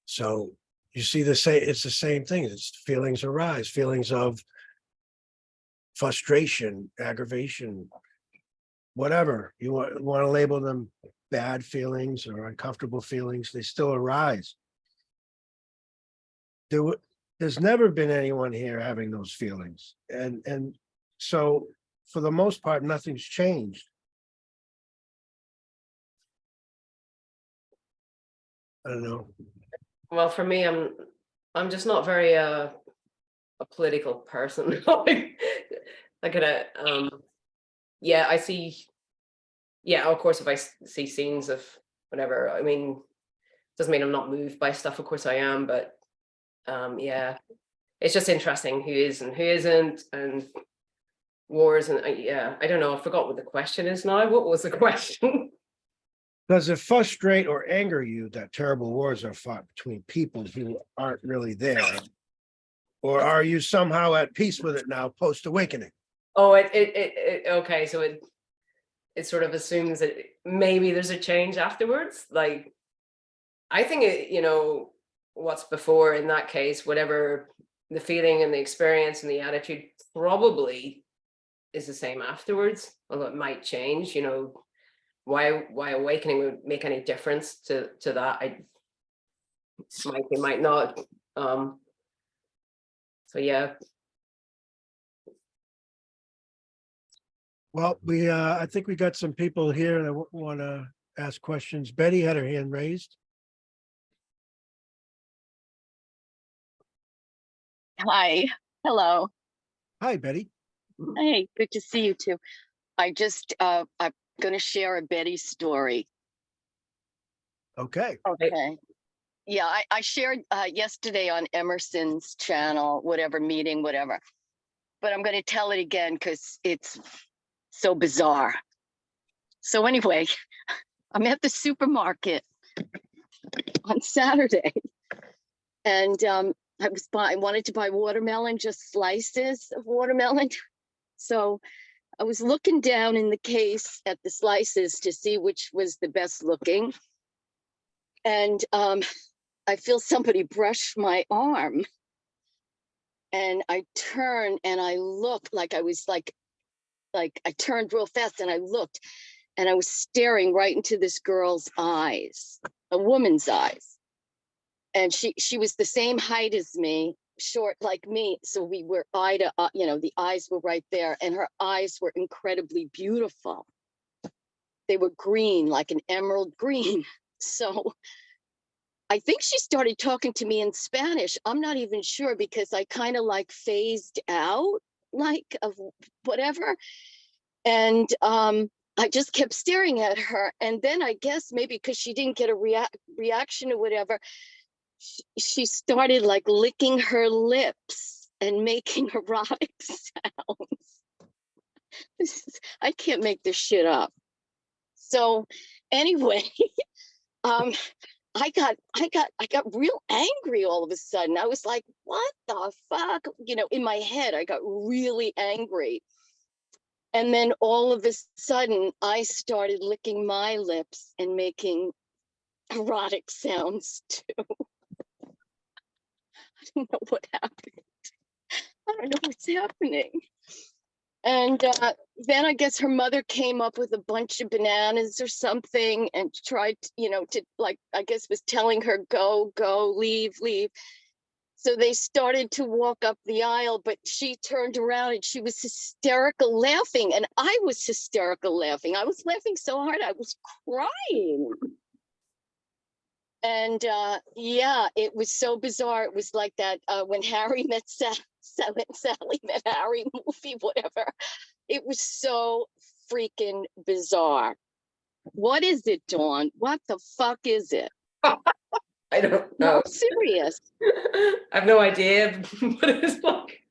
so you see it's the same thing. It's feelings arise, feelings of frustration, aggravation, whatever you want to label them, bad feelings or uncomfortable feelings, they still arise. There's never been anyone here having those feelings, and so for the most part, nothing's changed. I don't know. Well, for me, I'm just not very a political person. Like yeah, I see. Yeah, of course, if I see scenes of whatever, I mean, doesn't mean I'm not moved by stuff. Of course, I am, but yeah, it's just interesting who is and who isn't, and wars, and yeah, I don't know. I forgot what the question is now. What was the question? Does it frustrate or anger you that terrible wars are fought between peoples who aren't really there? Or are you somehow at peace with it now, post-awakening? Oh, okay, so it sort of assumes that maybe there's a change afterwards. Like, I think what's before in that case, whatever the feeling and the experience and the attitude probably is the same afterwards, although it might change. Why awakening would make any difference to that? It might not. So yeah. Well, I think we got some people here that want to ask questions. Betty had her hand raised. Hi. Hello. Hi, Betty. Hey, good to see you too. I'm going to share a Betty story. Okay. Okay. Yeah, I shared yesterday on Emerson's channel, whatever meeting, whatever. But I'm going to tell it again because it's so bizarre. So anyway, I'm at the supermarket on Saturday, and I wanted to buy watermelon, just slices of watermelon. So I was looking down in the case at the slices to see which was the best looking. And I feel somebody brush my arm. And I turn and I look like I was like I turned real fast and I looked and I was staring right into this girl's eyes, a woman's eyes. And she was the same height as me, short like me. So we were eye to eye, the eyes were right there, and her eyes were incredibly beautiful. They were green, like an emerald green. So I think she started talking to me in Spanish. I'm not even sure because I kind of like phased out, like of whatever. And I just kept staring at her. And then I guess maybe because she didn't get a reaction or whatever, she started like licking her lips and making erotic sounds. I can't make this shit up. So anyway, I got real angry all of a sudden. I was like, what the fuck? In my head, I got really angry. And then all of a sudden, I started licking my lips and making erotic sounds too. I don't know what happened. I don't know what's happening. And then I guess her mother came up with a bunch of bananas or something and tried, to like, I guess was telling her, go, leave. So they started to walk up the aisle, but she turned around and she was hysterical laughing. And I was hysterical laughing. I was laughing so hard, I was crying. And yeah, it was so bizarre. It was like that when Harry met Sally met Harry movie, whatever. It was so freaking bizarre. What is it, Dawn? What the fuck is it? I don't No, know. I'm serious. I have no idea what it's like.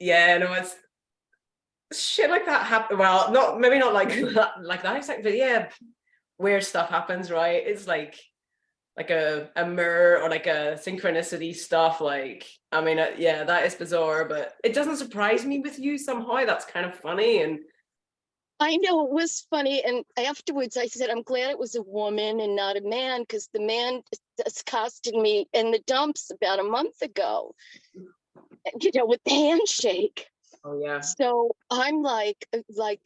Yeah, no, it's shit like that happen. Well, maybe not like that, like that exactly, but yeah, weird stuff happens, right? It's like a mirror or like a synchronicity stuff. Like, I mean, yeah, that is bizarre, but it doesn't surprise me with you somehow. That's kind of funny. And I know it was funny. And afterwards I said, I'm glad it was a woman and not a man, because the man accosted me in the dumps about a month ago, with the handshake. oh yeah. So I'm like, I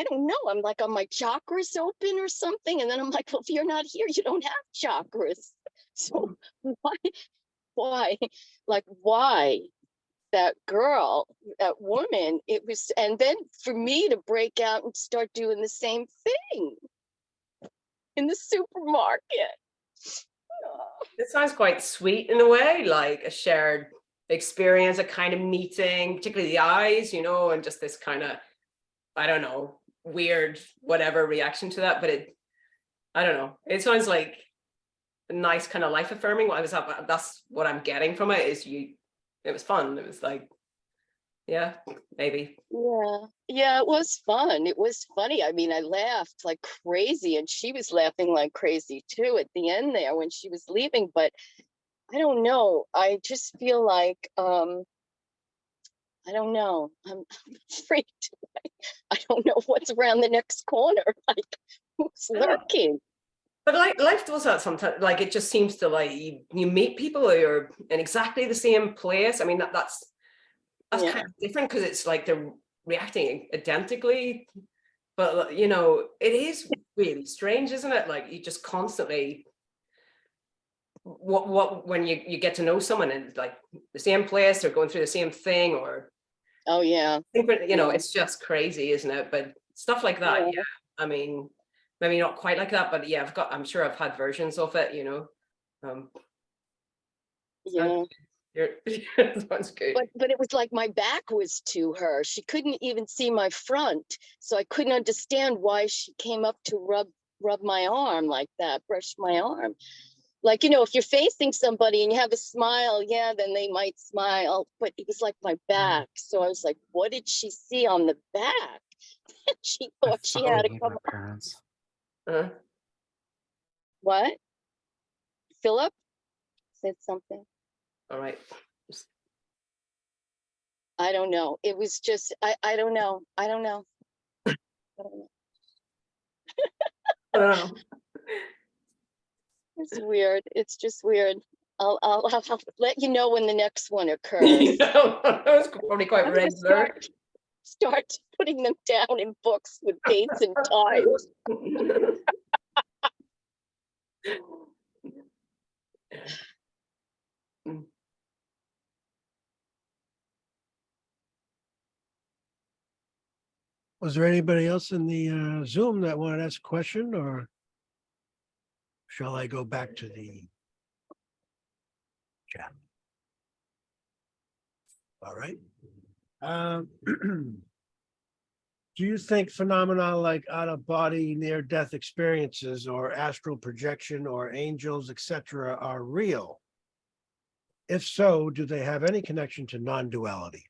don't know. I'm like, are my chakras open or something? And then I'm like, well, if you're not here, you don't have chakras. So why, like, why that girl, that woman, it was, and then for me to break out and start doing the same thing. in the supermarket. It sounds quite sweet in a way, like a shared experience, a kind of meeting, particularly the eyes, you know, and just this kind of, I don't know, weird whatever reaction to that. But I don't know, it sounds like a nice kind of life affirming. That's what I'm getting from it, is it was fun. It was like, yeah, maybe. Yeah, it was fun. It was funny. I mean, I laughed like crazy, and she was laughing like crazy too at the end there when she was leaving. But I don't know. I just feel like I don't know. I'm freaked. I don't know what's around the next corner. Like, who's lurking? But like life does that sometimes. Like it just seems to, like, you meet people who are in exactly the same place. I mean, that's Yeah. kind of different, because it's like they're reacting identically. But you know, it is really strange, isn't it? Like you just constantly, what when you get to know someone in like the same place, or going through the same thing, or Oh yeah. you know, Yeah. it's just crazy, isn't it? But stuff like that, Yeah. yeah. I mean, maybe not quite like that, but yeah, I'm sure I've had versions of it, you know. Yeah. Sounds good. But it was like my back was to her. She couldn't even see my front, so I couldn't understand why she came up to rub my arm like that, brush my arm. Like, you know, if you're facing somebody and you have a smile, yeah, then they might smile. But it was like my back. So I was like, what did she see on the back? She thought she had to come up. parents. Uh, What? Philip said something. all right. I don't know. It was just, I don't know. I don't know. I don't know. I don't know. It's weird. It's just weird. I'll let you know when the next one occurs. That was probably quite I'm gonna regular. start putting them down in books with dates and times. Was there anybody else in the Zoom that wanted to ask a question, or shall I go back to the chat? All right. Do you think phenomena like out-of-body near-death experiences or astral projection or angels, etc., are real? If so, do they have any connection to non-duality?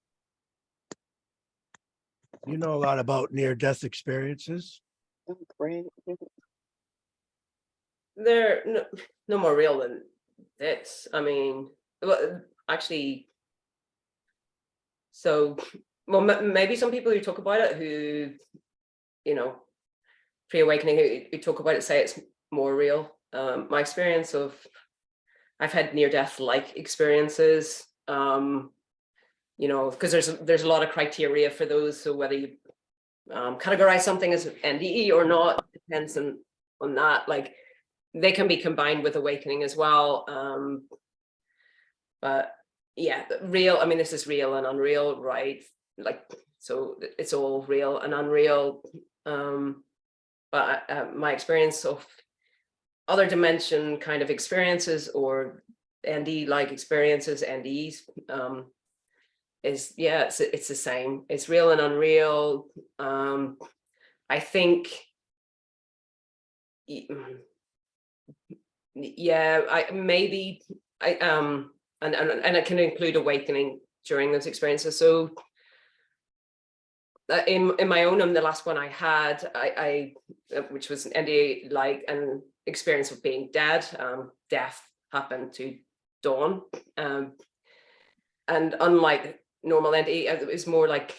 You know a lot about near-death experiences. Oh, great. They're no more real than this. I mean, well, actually, so, well, maybe some people who talk about it, who, you know, pre-awakening, who talk about it, say it's more real. My experience of, I've had near-death-like experiences, you know, because there's a lot of criteria for those. So whether you categorize something as NDE or not depends on that. Like they can be combined with awakening as well. But yeah, real, I mean, this is real and unreal, right? Like, so it's all real and unreal. But my experience of other dimension kind of experiences, or ND-like experiences, NDEs, is, yeah, it's the same. It's real and unreal. I think, yeah, and it can include awakening during those experiences. So in my own, the last one I had, I which was NDA like an experience of being dead. Death happened to Dawn, and unlike normal NDE, it was more like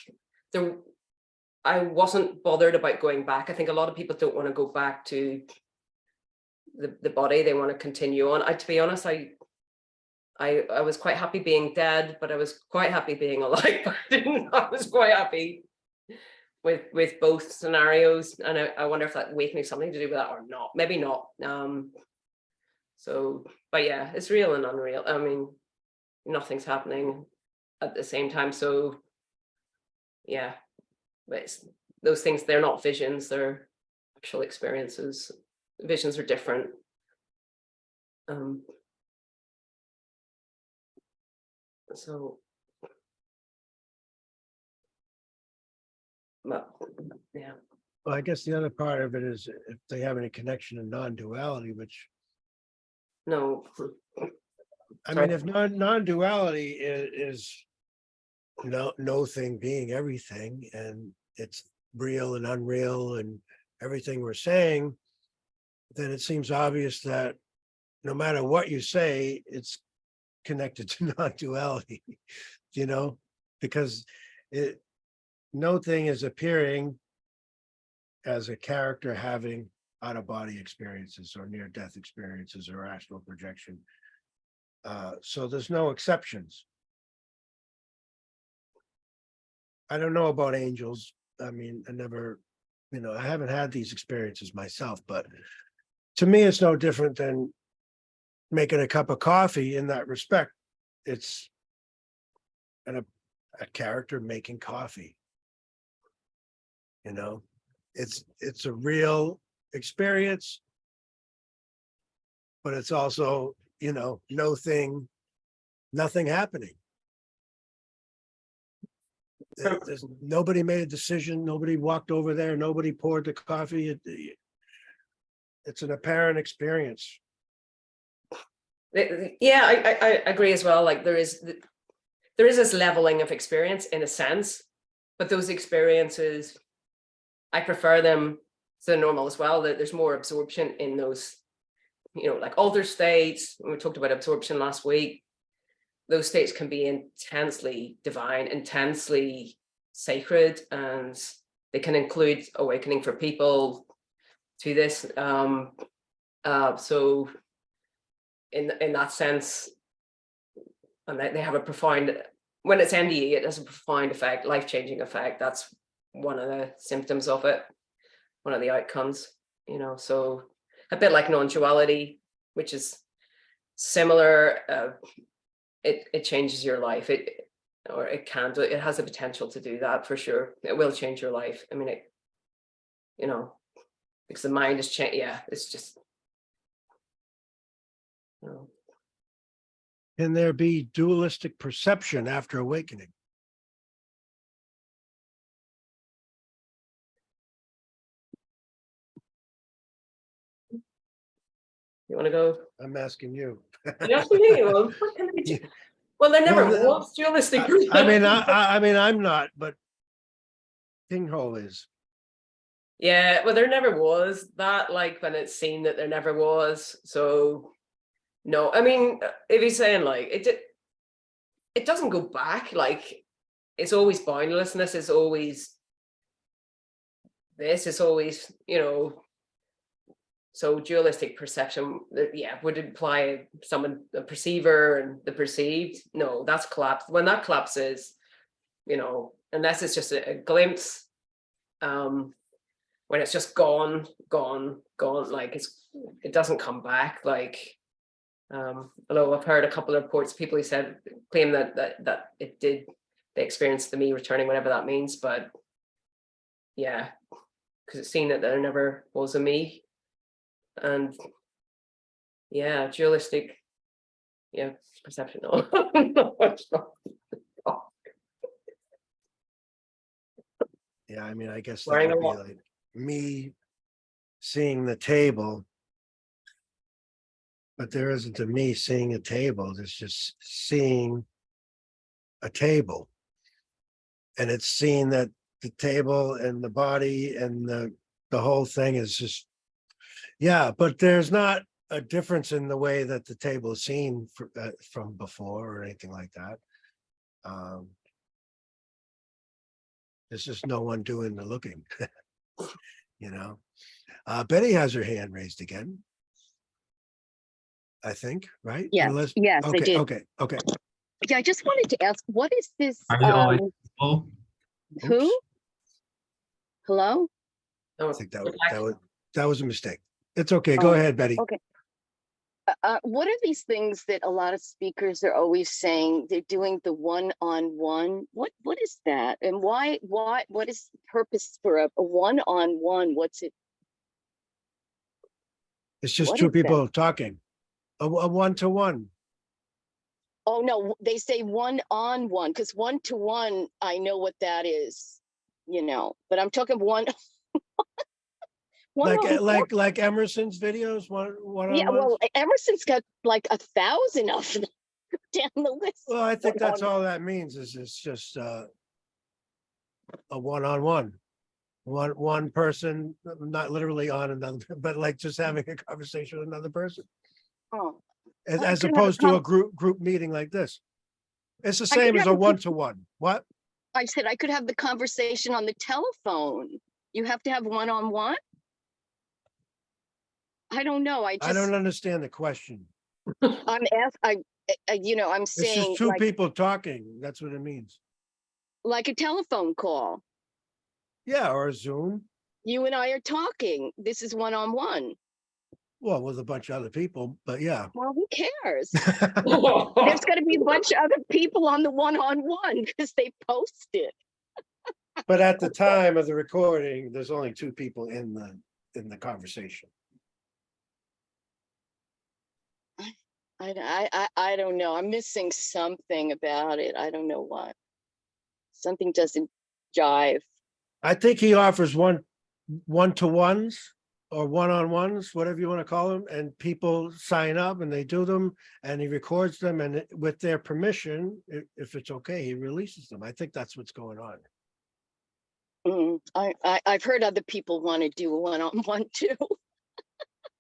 I wasn't bothered about going back. I think a lot of people don't want to go back to the body. They want to continue on. To be honest, I was quite happy being dead, but I was quite happy being alive. I was quite happy with both scenarios, and I wonder if that awakening has something to do with that or not. Maybe not. So, but yeah, it's real and unreal. I mean, nothing's happening at the same time. So yeah, but those things, they're not visions, they're actual experiences. visions are different. So, well, yeah. Well, I guess the other part of it is if they have any connection to non-duality, which, No. I Sorry. mean, if non-duality is no thing being everything, and it's real and unreal and everything we're saying, then it seems obvious that no matter what you say, it's connected to non-duality, because no thing is appearing as a character having out-of-body experiences or near-death experiences or astral projection. So there's no exceptions. I don't know about angels. I mean, I never, I haven't had these experiences myself, but to me, it's no different than making a cup of coffee in that respect. It's a character making coffee. It's a real experience, but it's also, nothing happening. There's nobody made a decision. Nobody walked over there. Nobody poured the coffee. It's an apparent experience. Yeah, I agree as well. Like there is this leveling of experience in a sense, but those experiences, I prefer them to the normal as well. That there's more absorption in those, like altered states. We talked about absorption last week. Those states can be intensely divine, intensely sacred, and they can include awakening for people to this. So in that sense, and they have a profound, when it's NDE, it has a profound effect, life-changing effect. That's one of the symptoms of it, one of the outcomes, so a bit like non-duality, which is similar. It changes your life. It can do, it has the potential to do that for sure. It will change your life. I mean, because the mind is changed. Yeah, it's just, Can there be dualistic perception after awakening? you want to go? I'm asking you. Yes, well, what can I do? Well, there never was dualistic. I mean, I'm not, but Kinghole is. Yeah, well, there never was that, like when it's seen that there never was. So no, I mean, if he's saying like it doesn't go back, like it's always boundlessness, it's always this, it's always, so dualistic perception, yeah, would imply a perceiver and the perceived. No, that's collapsed. When that collapses, unless it's just a glimpse, when it's just gone, like it doesn't come back. Like, although I've heard a couple of reports, people who claim that it did, they experienced the me returning, whatever that means. But yeah, because it's seen that there never was a me. And yeah, dualistic, yeah, perception. No. Yeah, I mean, I guess that would be like me seeing the table, but there isn't a me seeing a table. There's just seeing a table, and it's seeing that the table and the body and the whole thing is just, yeah, but there's not a difference in the way that the table is seen from before or anything like that. There's just no one doing the looking. Betty has her hand raised again, I think, right? Yes, yes, I did. Okay. Yeah, I just wanted to ask, what is this? Are you always full? Who? Oops. Hello? I think that was a mistake. It's okay. Go ahead, Betty. Okay. What are these things that a lot of speakers are always saying they're doing the one-on-one? What is that? And why what is the purpose for a one-on-one? What's it? It's just What two is that? people talking. A one-to-one. Oh, no, they say one-on-one, because one-to-one, I know what that is, but I'm talking one. Like One-on-one. like Emerson's videos, one Yeah, on well, ones. Emerson's got like 1,000 of them down the list. Well, I think that's One-on-one. all that means is it's just a one-on-one. One person, not literally on another, but like just having a conversation with another person, Oh, as, I as could have a opposed to a con- group meeting like this. It's the I could same as have a a- one-to-one. What? I said I could have the conversation on the telephone. You have to have one-on-one? I don't know. I don't understand the question. I'm I'm It's saying just two people talking. That's what it means. like a telephone call. Yeah, or a Zoom. You and I are talking. This is one-on-one. Well, with a bunch of other people, but yeah. Well, who cares? There's got to be a bunch of other people on the one-on-one because they post it. But at the time of the recording, there's only two people in the conversation. I don't know. I'm missing something about it. I don't know what. Something doesn't jive. I think he offers one-to-ones or one-on-ones, whatever you want to call them, and people sign up and they do them, and he records them, and with their permission, if it's okay, he releases them. I think that's what's going on. I've heard other people want to do a one-on-one too.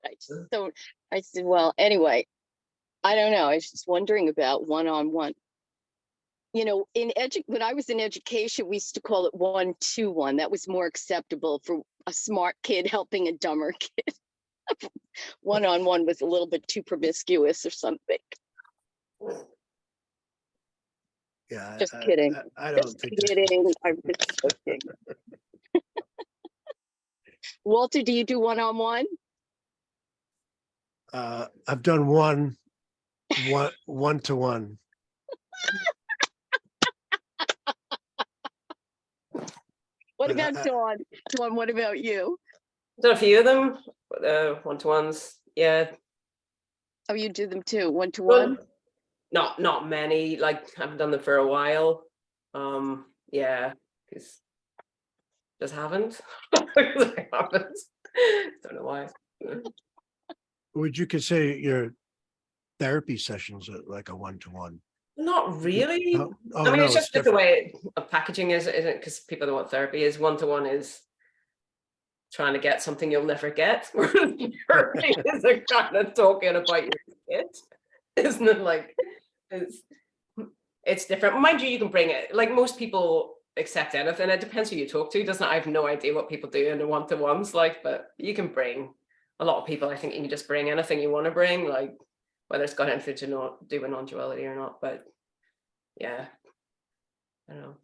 I just don't. I said, well, anyway, I don't know. I was just wondering about one-on-one. When I was in education, we used to call it 1-to-1. That was more acceptable for a smart kid helping a dumber kid. One-on-one was a little bit too promiscuous or something. Yeah, Just kidding. I don't Just think. kidding. I'm just joking. Walter, do you do one-on-one? I've done one-to-one. What But about Dawn? Dawn, what about you? Done a few of them, one-to-ones. Yeah. Oh, you do them too, one-to-one? Not many. Like I haven't done them for a while. Yeah, because just haven't. I haven't. Don't know why. Would you consider your therapy sessions like a one-to-one? Not really. Oh, I mean, no, it's just the different. way of packaging is, isn't it? Because people know what therapy is. One-to-one is trying to get something you'll never get. Therapy is a kind of talking about your kid, isn't it? Like it's different. Mind you, you can bring it. Like most people accept anything. It depends who you talk to, doesn't it? I have no idea what people do in the one-to-ones, like, but you can bring a lot of people. I think you can just bring anything you want to bring, like whether it's got anything to not do with non-duality or not. But yeah, I don't know.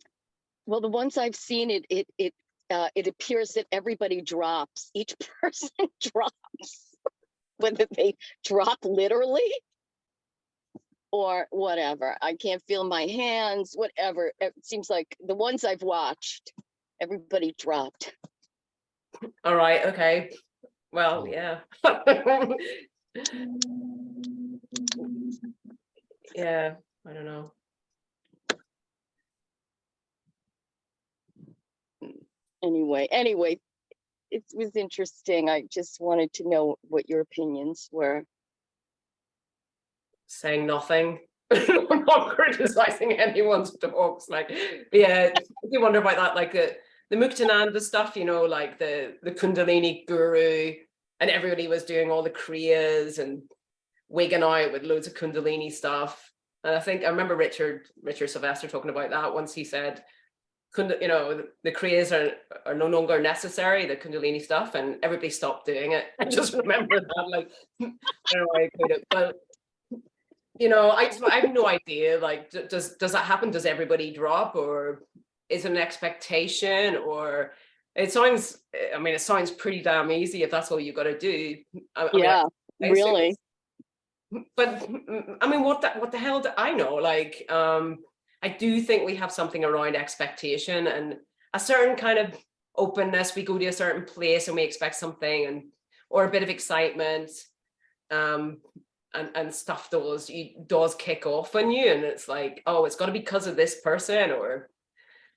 Well, the ones I've seen, it appears that everybody drops. Each person drops, whether they drop literally or whatever. I can't feel my hands, whatever. It seems like the ones I've watched, everybody dropped. All right, okay. Well, yeah. Yeah, I don't know. Anyway, it was interesting. I just wanted to know what your opinions were. Saying nothing. I'm not criticizing anyone's talks. Like, yeah, if you wonder about that, like the Muktananda stuff, like the Kundalini guru, and everybody was doing all the kriyas and wigging out with loads of Kundalini stuff. And I remember Richard Sylvester talking about that once. He said, the kriyas are no longer necessary, the Kundalini stuff, and everybody stopped doing it. I just remember that, like, I don't know why I put it, but I have no idea. Like, does that happen? Does everybody drop, or is it an expectation? Or it sounds pretty damn easy if that's all you got to do. Yeah, I really. But I mean, what the hell do I know? Like, I do think we have something around expectation and a certain kind of openness. We go to a certain place and we expect something, and or a bit of excitement, and stuff does kick off on you, and it's like, oh, it's got to be because of this person or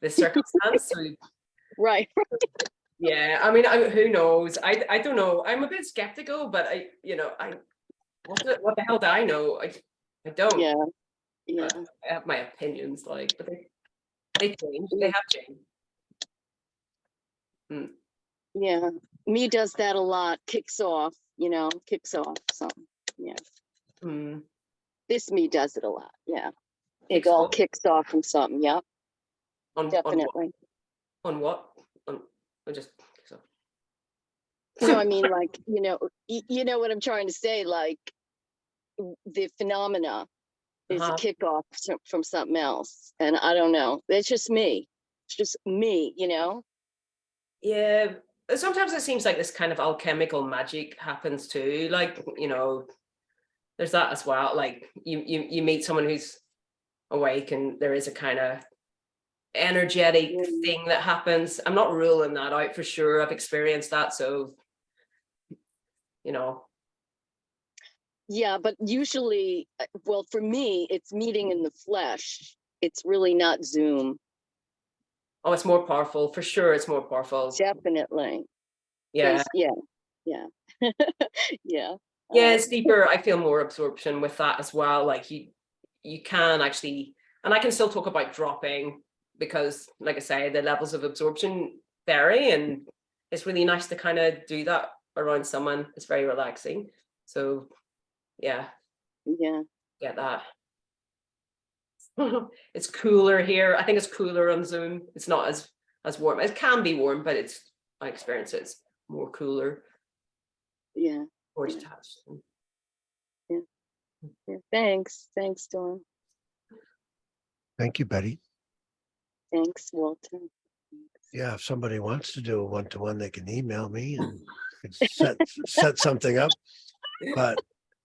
this circumstance. So Right. yeah, I mean, who knows? I don't know. I'm a bit skeptical, but what the hell do I know? I don't. Yeah. Yeah. I have my opinions, like, but they change. They have changed. Yeah. Me does that a lot. Kicks off something. Yeah. Mm. This me does it a lot. Yeah. Kicks It all off? kicks off from something. Yep. Definitely. On what? I just so. No, I mean, like, you know what I'm trying to say, like the phenomena is a kickoff from something else. And I don't know. It's just me. It's just me, Yeah. Sometimes it seems like this kind of alchemical magic happens too. Like, there's that as well. Like you meet someone who's awake and there is a kind of energetic thing that happens. I'm not ruling that out for sure. I've experienced that. So, Yeah, but usually, well, for me, it's meeting in the flesh. It's really not Zoom. Oh, it's more powerful. For sure, it's more powerful. Definitely. Yeah. Yeah. Yeah. Yeah. Yeah, it's deeper. I feel more absorption with that as well. Like you can actually, and I can still talk about dropping because, like I say, the levels of absorption vary, and it's really nice to kind of do that around someone. It's very relaxing. So yeah. Yeah. Get that. It's cooler here. I think it's cooler on Zoom. It's not as warm. It can be warm, but my experience is more cooler. Yeah. More detached. Yeah. Thanks, Dawn. Thank you, Betty. Thanks, Walter. Yeah, if somebody wants to do a one-to-one, they can email me and set something up. But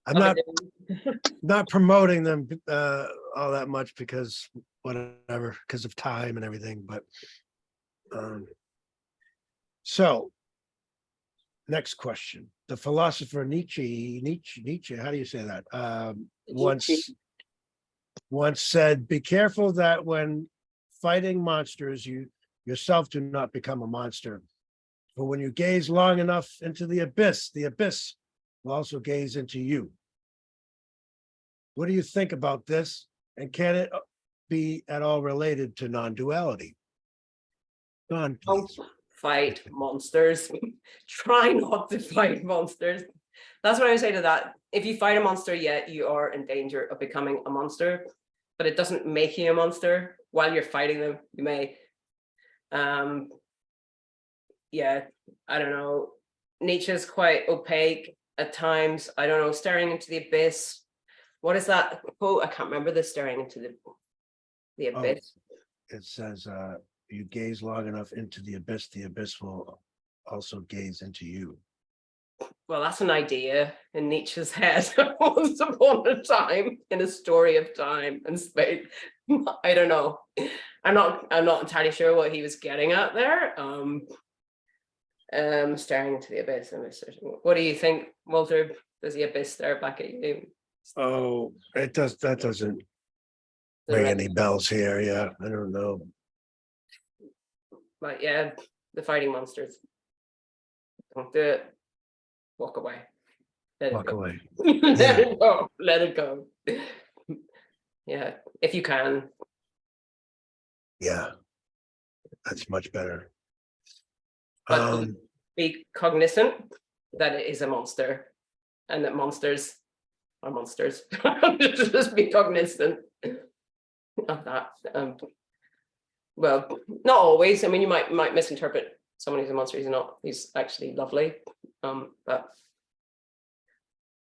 I'm not promoting them all that much because of time and everything. But so next question. The philosopher Nietzsche, how do you say that? Once said, be careful that when fighting monsters, you yourself do not become a monster. For when you gaze long enough into the abyss will also gaze into you. What do you think about this? And can it be at all related to non-duality? Don, please. Don't fight monsters. Try not to fight monsters. That's what I would say to that. If you fight a monster, yet you are in danger of becoming a monster, but it doesn't make you a monster. While you're fighting them, you may. Yeah, I don't know. Nietzsche's quite opaque at times. I don't know, staring into the abyss. What is that quote? I can't remember the staring into the abyss. It says, you gaze long enough into the abyss will also gaze into you. Well, that's an idea in Nietzsche's head. Once upon a time, in a story of time and space. I don't know. I'm not entirely sure what he was getting at there. Staring into the abyss. What do you think, Walter? Does the abyss stare back at you? Oh, that doesn't ring any bells here. Yeah, I don't know. But yeah, the fighting monsters. Don't do it. Walk away. Walk away. Let it go. Let it go. Yeah, if you can. Yeah, that's much better. But be cognizant that it is a monster and that monsters are monsters. Just be cognizant of that. Well, not always. I mean, you might misinterpret someone who's a monster. He's actually lovely. But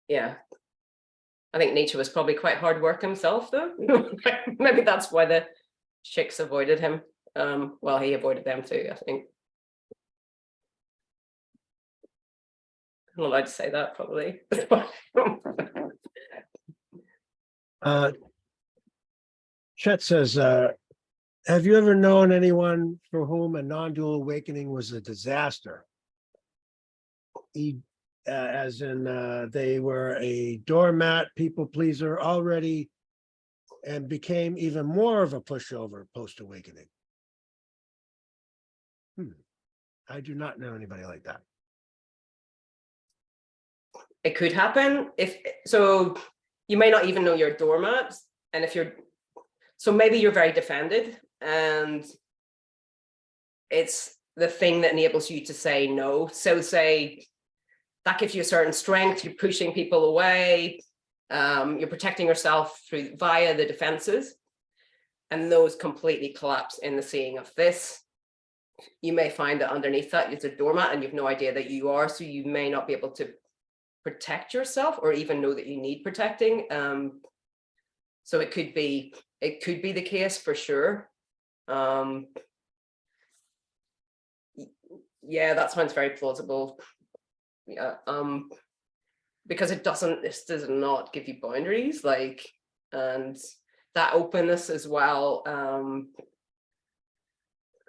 yeah, I think Nietzsche was probably quite hard work himself, though. Maybe that's why the chicks avoided him. Well, he avoided them too, I think. I'm not allowed to say that, probably. Chet says, have you ever known anyone for whom a non-dual awakening was a disaster? as in they were a doormat, people pleaser already, and became even more of a pushover post-awakening. I do not know anybody like that. It could happen so you may not even know you're a doormat, and so maybe you're very defended, and it's the thing that enables you to say no. So say that gives you a certain strength, you're pushing people away, you're protecting yourself via the defenses, and those completely collapse in the seeing of this. You may find that underneath that is a doormat and you've no idea that you are, so you may not be able to protect yourself or even know that you need protecting. So it could be the case for sure. Yeah, that sounds very plausible. Yeah, because this does not give you boundaries, like, and that openness as well.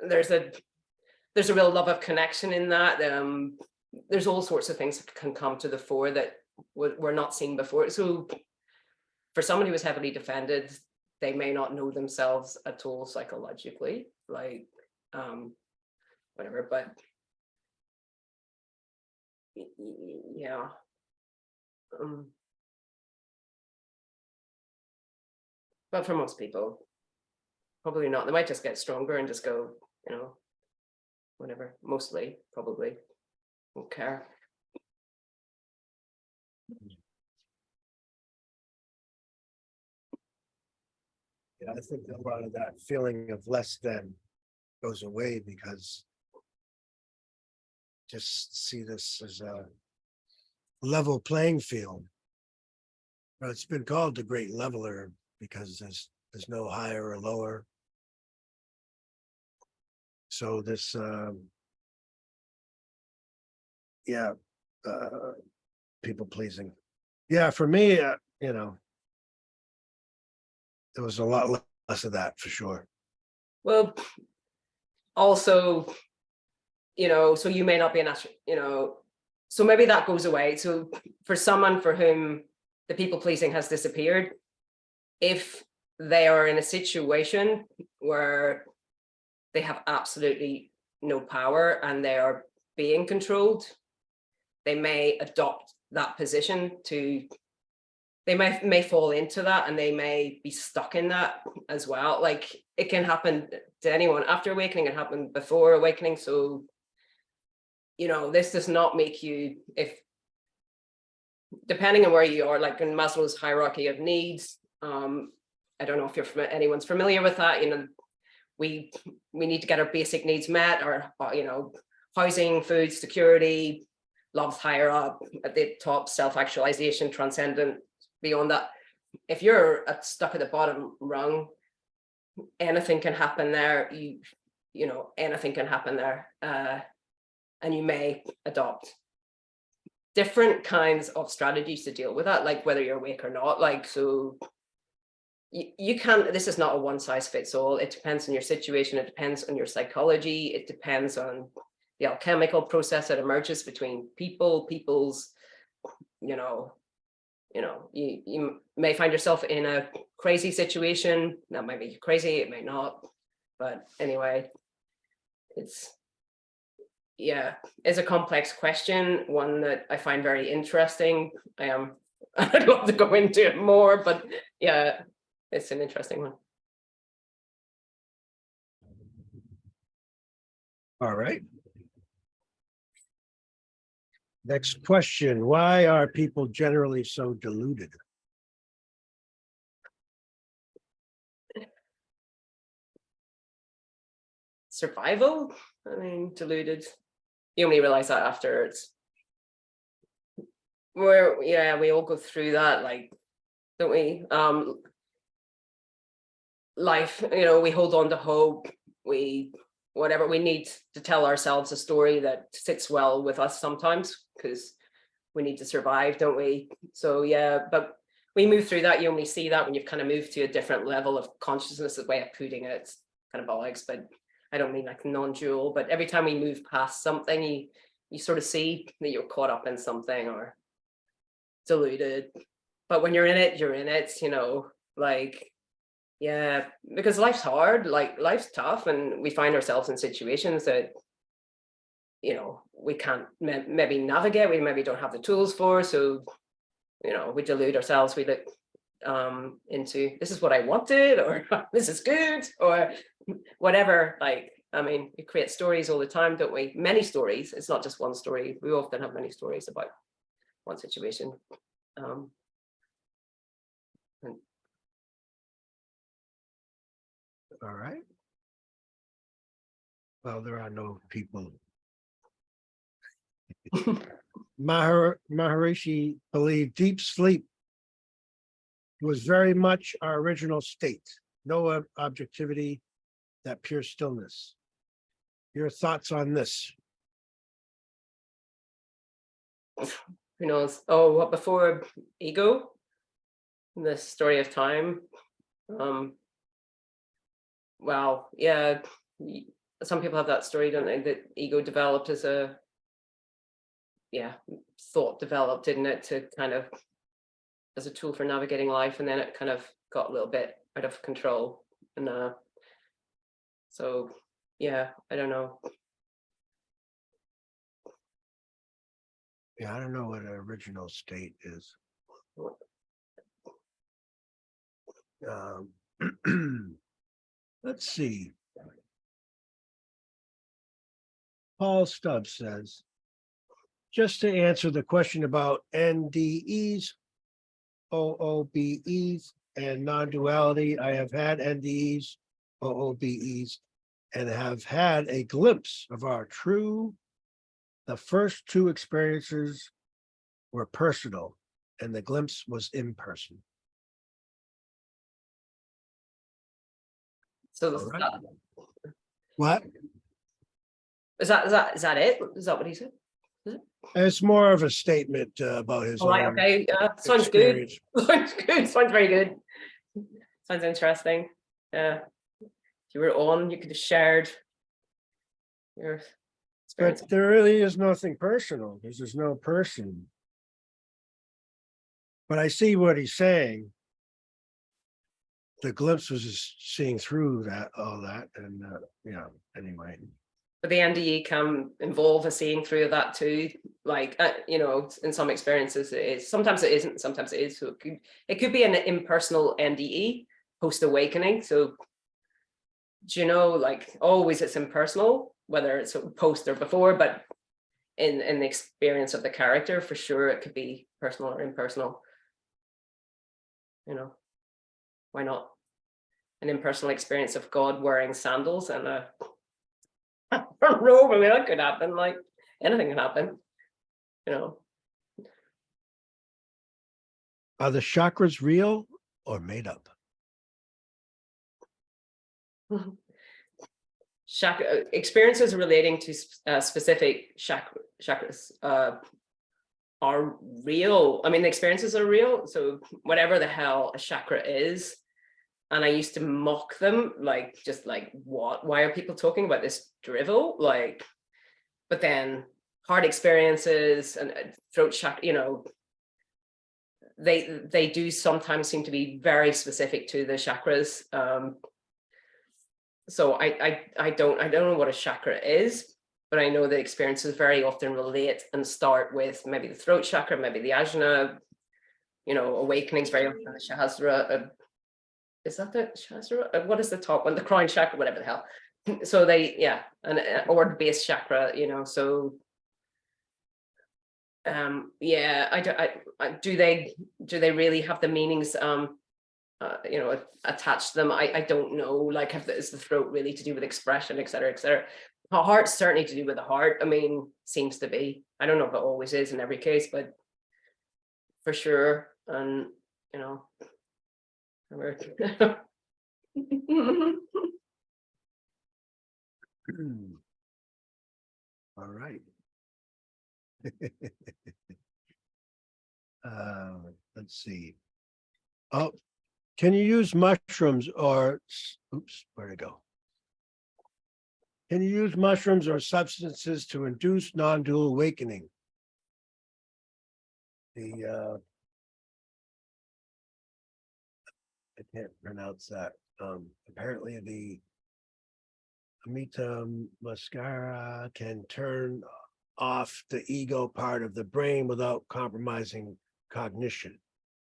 There's a real love of connection in that. There's all sorts of things that can come to the fore that were not seen before. So for someone who was heavily defended, they may not know themselves at all psychologically, like whatever, but yeah. But for most people, probably not. They might just get stronger and just go, whatever, mostly, probably, won't care. Yeah, I think a lot of that feeling of less than goes away because just see this as a level playing field. Well, it's been called the great leveler because there's no higher or lower. So this people pleasing. Yeah, for me, there was a lot less of that for sure. Well, also, so you may not be an astronaut, so maybe that goes away. So for someone for whom the people pleasing has disappeared, if they are in a situation where they have absolutely no power and they are being controlled, they may adopt that position they may fall into that, and they may be stuck in that as well. Like, it can happen to anyone after awakening, it happened before awakening. So, this does not make you, depending on where you are, like in Maslow's hierarchy of needs, I don't know if anyone's familiar with that. We need to get our basic needs met, or housing, food, security. Love's higher up. At the top, self-actualization, transcendent. Beyond that, if you're stuck at the bottom rung, anything can happen there. Anything can happen there, and you may adopt different kinds of strategies to deal with that, like whether you're awake or not. Like, so you can't. This is not a one size fits all. It depends on your situation. It depends on your psychology. It depends on the alchemical process that emerges between people's. You may find yourself in a crazy situation that might make you crazy, it may not, but anyway, it's a complex question, one that I find very interesting. I'd love to go into it more, but yeah, it's an interesting one. All right. Next question. Why are people generally so deluded? Survival? I mean, deluded. You only realize that after we all go through that, like, don't we? Life, we hold on to hope. We need to tell ourselves a story that sits well with us sometimes, because we need to survive, don't we? So yeah, but we move through that. You only see that when you've kind of moved to a different level of consciousness, is the way of putting it. It's kind of bollocks, but I don't mean like non-dual, but every time we move past something, you sort of see that you're caught up in something or deluded. But when you're in it, you know, like, yeah, because life's hard, like life's tough, and we find ourselves in situations that, you know, we can't maybe navigate, we maybe don't have the tools for, so, you know, we delude ourselves, we look into this is what I wanted, or this is good, or whatever. Like, I mean, we create stories all the time, don't we? Many stories. It's not just one story. We often have many stories about one situation. All right. Well, there are no people. Maharishi believed deep sleep was very much our original state. No objectivity, that pure stillness. Your thoughts on this? Who knows? Oh, what before ego? The story of time. Well, yeah, some people have that story, don't they? That ego developed as a, yeah, thought developed, didn't it, to kind of as a tool for navigating life, and then it kind of got a little bit out of control. And so, yeah, I don't know. Yeah, I don't know what an original state is. Let's see. Paul Stubbs says, just to answer the question about NDEs, OOBEs, and non-duality, I have had NDEs, OOBEs, and have had a glimpse of our true. The first two experiences were personal, and the glimpse was impersonal. So All right. What? is that it? Is that what he said? It's more of a statement about his All right, own okay. Sounds good. experience. Sounds good. Sounds very good. Sounds interesting. Yeah. If you were on, you could have shared your experience. But there really is nothing personal because there's no person. But I see what he's saying. The glimpse was just seeing through that, all that, and yeah. Anyway, But the NDE can involve a seeing through of that too. Like, you know, in some experiences it is. Sometimes it isn't. Sometimes it is. So it could be an impersonal NDE post awakening. So, do you know, like always it's impersonal, whether it's post or before, but in the experience of the character, for sure, it could be personal or impersonal. You know, why not? An impersonal experience of God wearing sandals and a robe. I mean, that could happen. Like anything can happen. You know. are the chakras real or made up? Chakra experiences relating to specific chakras are real. I mean, the experiences are real. So whatever the hell a chakra is, and I used to mock them, like just like what? Why are people talking about this drivel? Like, but then heart experiences and throat chakra, you know, they do sometimes seem to be very specific to the chakras. So I don't know what a chakra is, but I know that experiences very often relate and start with maybe the throat chakra, maybe the ajna, you know, awakenings very often the Sahasrara. Is that the Sahasrara? What is the top one? The crown chakra, whatever the hell. So they, yeah, or the base chakra, you know, so yeah, do they really have the meanings you know, attached to them? I don't know. Like, is the throat really to do with expression, et cetera, et cetera? The heart's certainly to do with the heart. I mean, seems to be. I don't know if it always is in every case, but for sure. And you know, All right. Let's see. Oh, can you use mushrooms or oops, where'd it go? Can you use mushrooms or substances to induce non-dual awakening? I can't pronounce that. Apparently the Amita muscara can turn off the ego part of the brain without compromising cognition.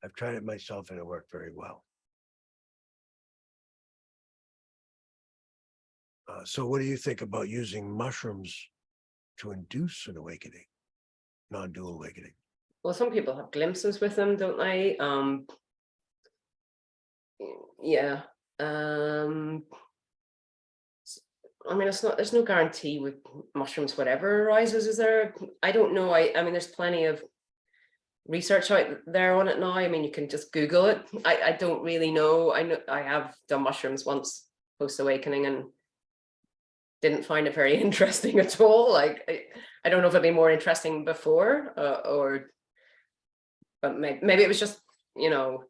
I've tried it myself and it worked very well. So what do you think about using mushrooms to induce an awakening, non-dual awakening? Well, some people have glimpses with them, don't they? Yeah. I mean, there's no guarantee with mushrooms, whatever arises, is there? I don't know. I mean, there's plenty of research out there on it now. I mean, you can just Google it. I don't really know. I know I have done mushrooms once post-awakening and didn't find it very interesting at all. Like, I don't know if it'd be more interesting before but maybe it was just, you know,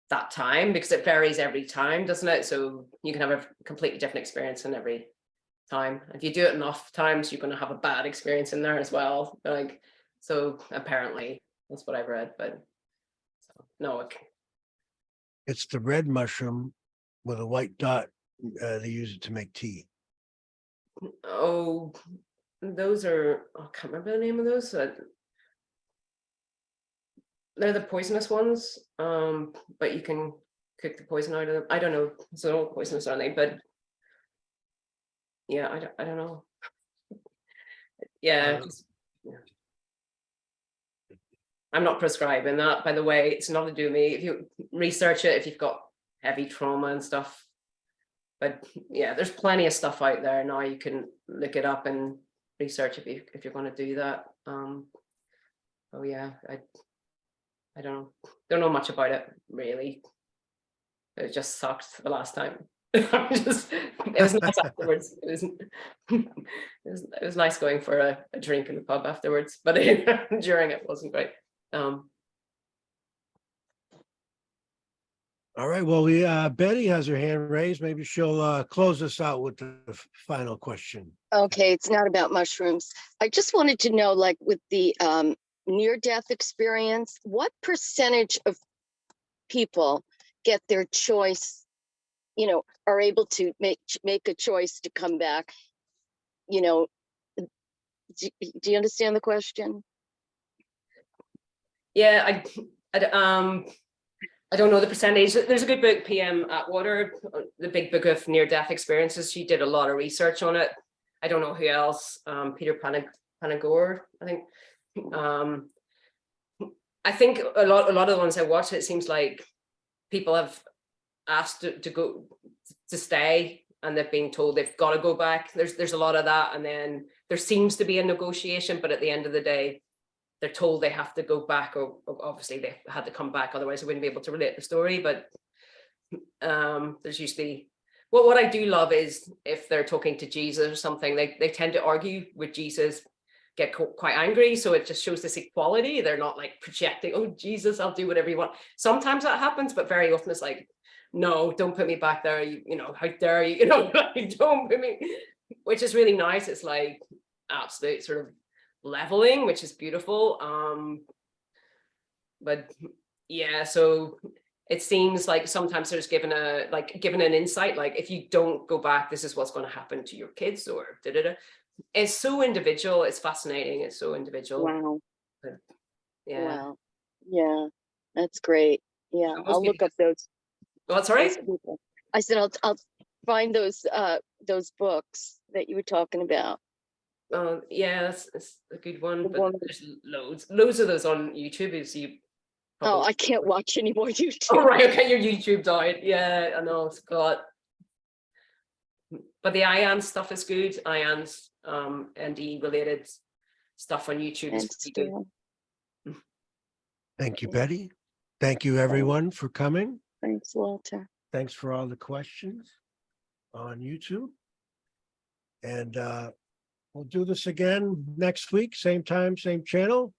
that time, because it varies every time, doesn't it? So you can have a completely different experience in every time. If you do it enough times, you're going to have a bad experience in there as well. Like, so apparently that's what I've read, but so, no. It's the red mushroom with a white dot. They use it to make tea. Oh, those are, I can't remember the name of those. They're the poisonous ones, but you can cook the poison out of them. I don't know, so they're all poisonous, aren't they? But yeah, I don't know. Yeah, yeah. I'm not prescribing that, by the way. It's not to do with me. If you research it, if you've got heavy trauma and stuff. But yeah, there's plenty of stuff out there now. You can look it up and research if you're going to do that. Oh yeah, I don't know much about it really. It just sucked the last time. It was nice afterwards. It was nice going for a drink in the pub afterwards, but during it wasn't great. All right. Well, Betty has her hand raised. Maybe she'll close us out with the final question. Okay, it's not about mushrooms. I just wanted to know, like with the near-death experience, what percentage of people get their choice, you know, are able to make a choice to come back? You know, do you understand the question? Yeah, I don't know the percentage. There's a good book, PM Atwater, the big book of near-death experiences. She did a lot of research on it. I don't know who else. Peter Panagore, I think. I think a lot of the ones I watched, it seems like people have asked to go to stay, and they've been told they've got to go back. There's a lot of that, and then there seems to be a negotiation, but at the end of the day, they're told they have to go back, or obviously they had to come back, otherwise they wouldn't be able to relate the story. But there's usually, what I do love is if they're talking to Jesus or something, they tend to argue with Jesus, get quite angry. So it just shows this equality. They're not like projecting, oh, Jesus, I'll do whatever you want. Sometimes that happens, but very often it's like, no, don't put me back there. You know, how dare you, like, don't put me, which is really nice. It's like absolute sort of leveling, which is beautiful. But yeah, so it seems like sometimes there's given an insight, like if you don't go back, this is what's going to happen to your kids, or da-da-da. It's so individual. It's fascinating. It's so individual. Wow. But, yeah. Wow. Yeah, that's great. Yeah, I'll look up those. What's right? I said I'll find those books that you were talking about. Yeah, that's a good one. But there's loads of those on YouTube. As you Oh, I can't watch any more YouTube. Oh, right, okay, your YouTube died. Yeah, I know, it's got. But the IANS stuff is good. IANS, ND related stuff on YouTube is pretty good. Thank you, Betty. Thank you, everyone, for coming. Thanks, Walter. Thanks for all the questions on YouTube. And we'll do this again next week, same time, same channel.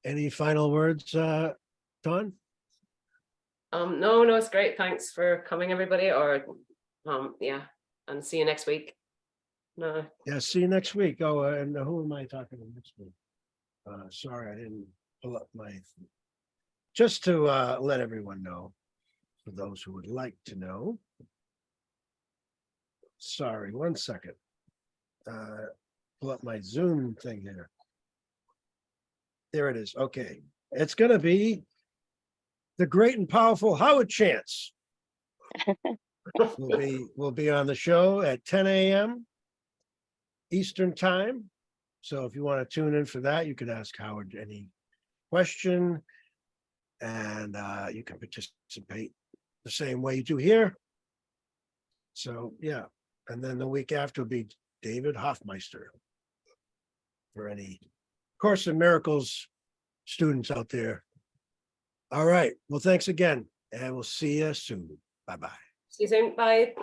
Any final words, Dawn? No, it's great. Thanks for coming, everybody. Or yeah. and see you next week. No, Yeah, see you next week. Oh, and who am I talking to next week? Sorry, I didn't pull up my, just to let everyone know, for those who would like to know. Sorry, 1 second. Pull up my Zoom thing here. There it is. Okay. It's gonna be the great and powerful Howard Chance. Will be on the show at 10 a.m. Eastern time. So if you want to tune in for that, you can ask Howard any question, and you can participate the same way you do here. So yeah, and then the week after will be David Hoffmeister for any Course in Miracles students out there. All right. Well, thanks again, and we'll see you soon. Bye-bye. see you soon. Bye.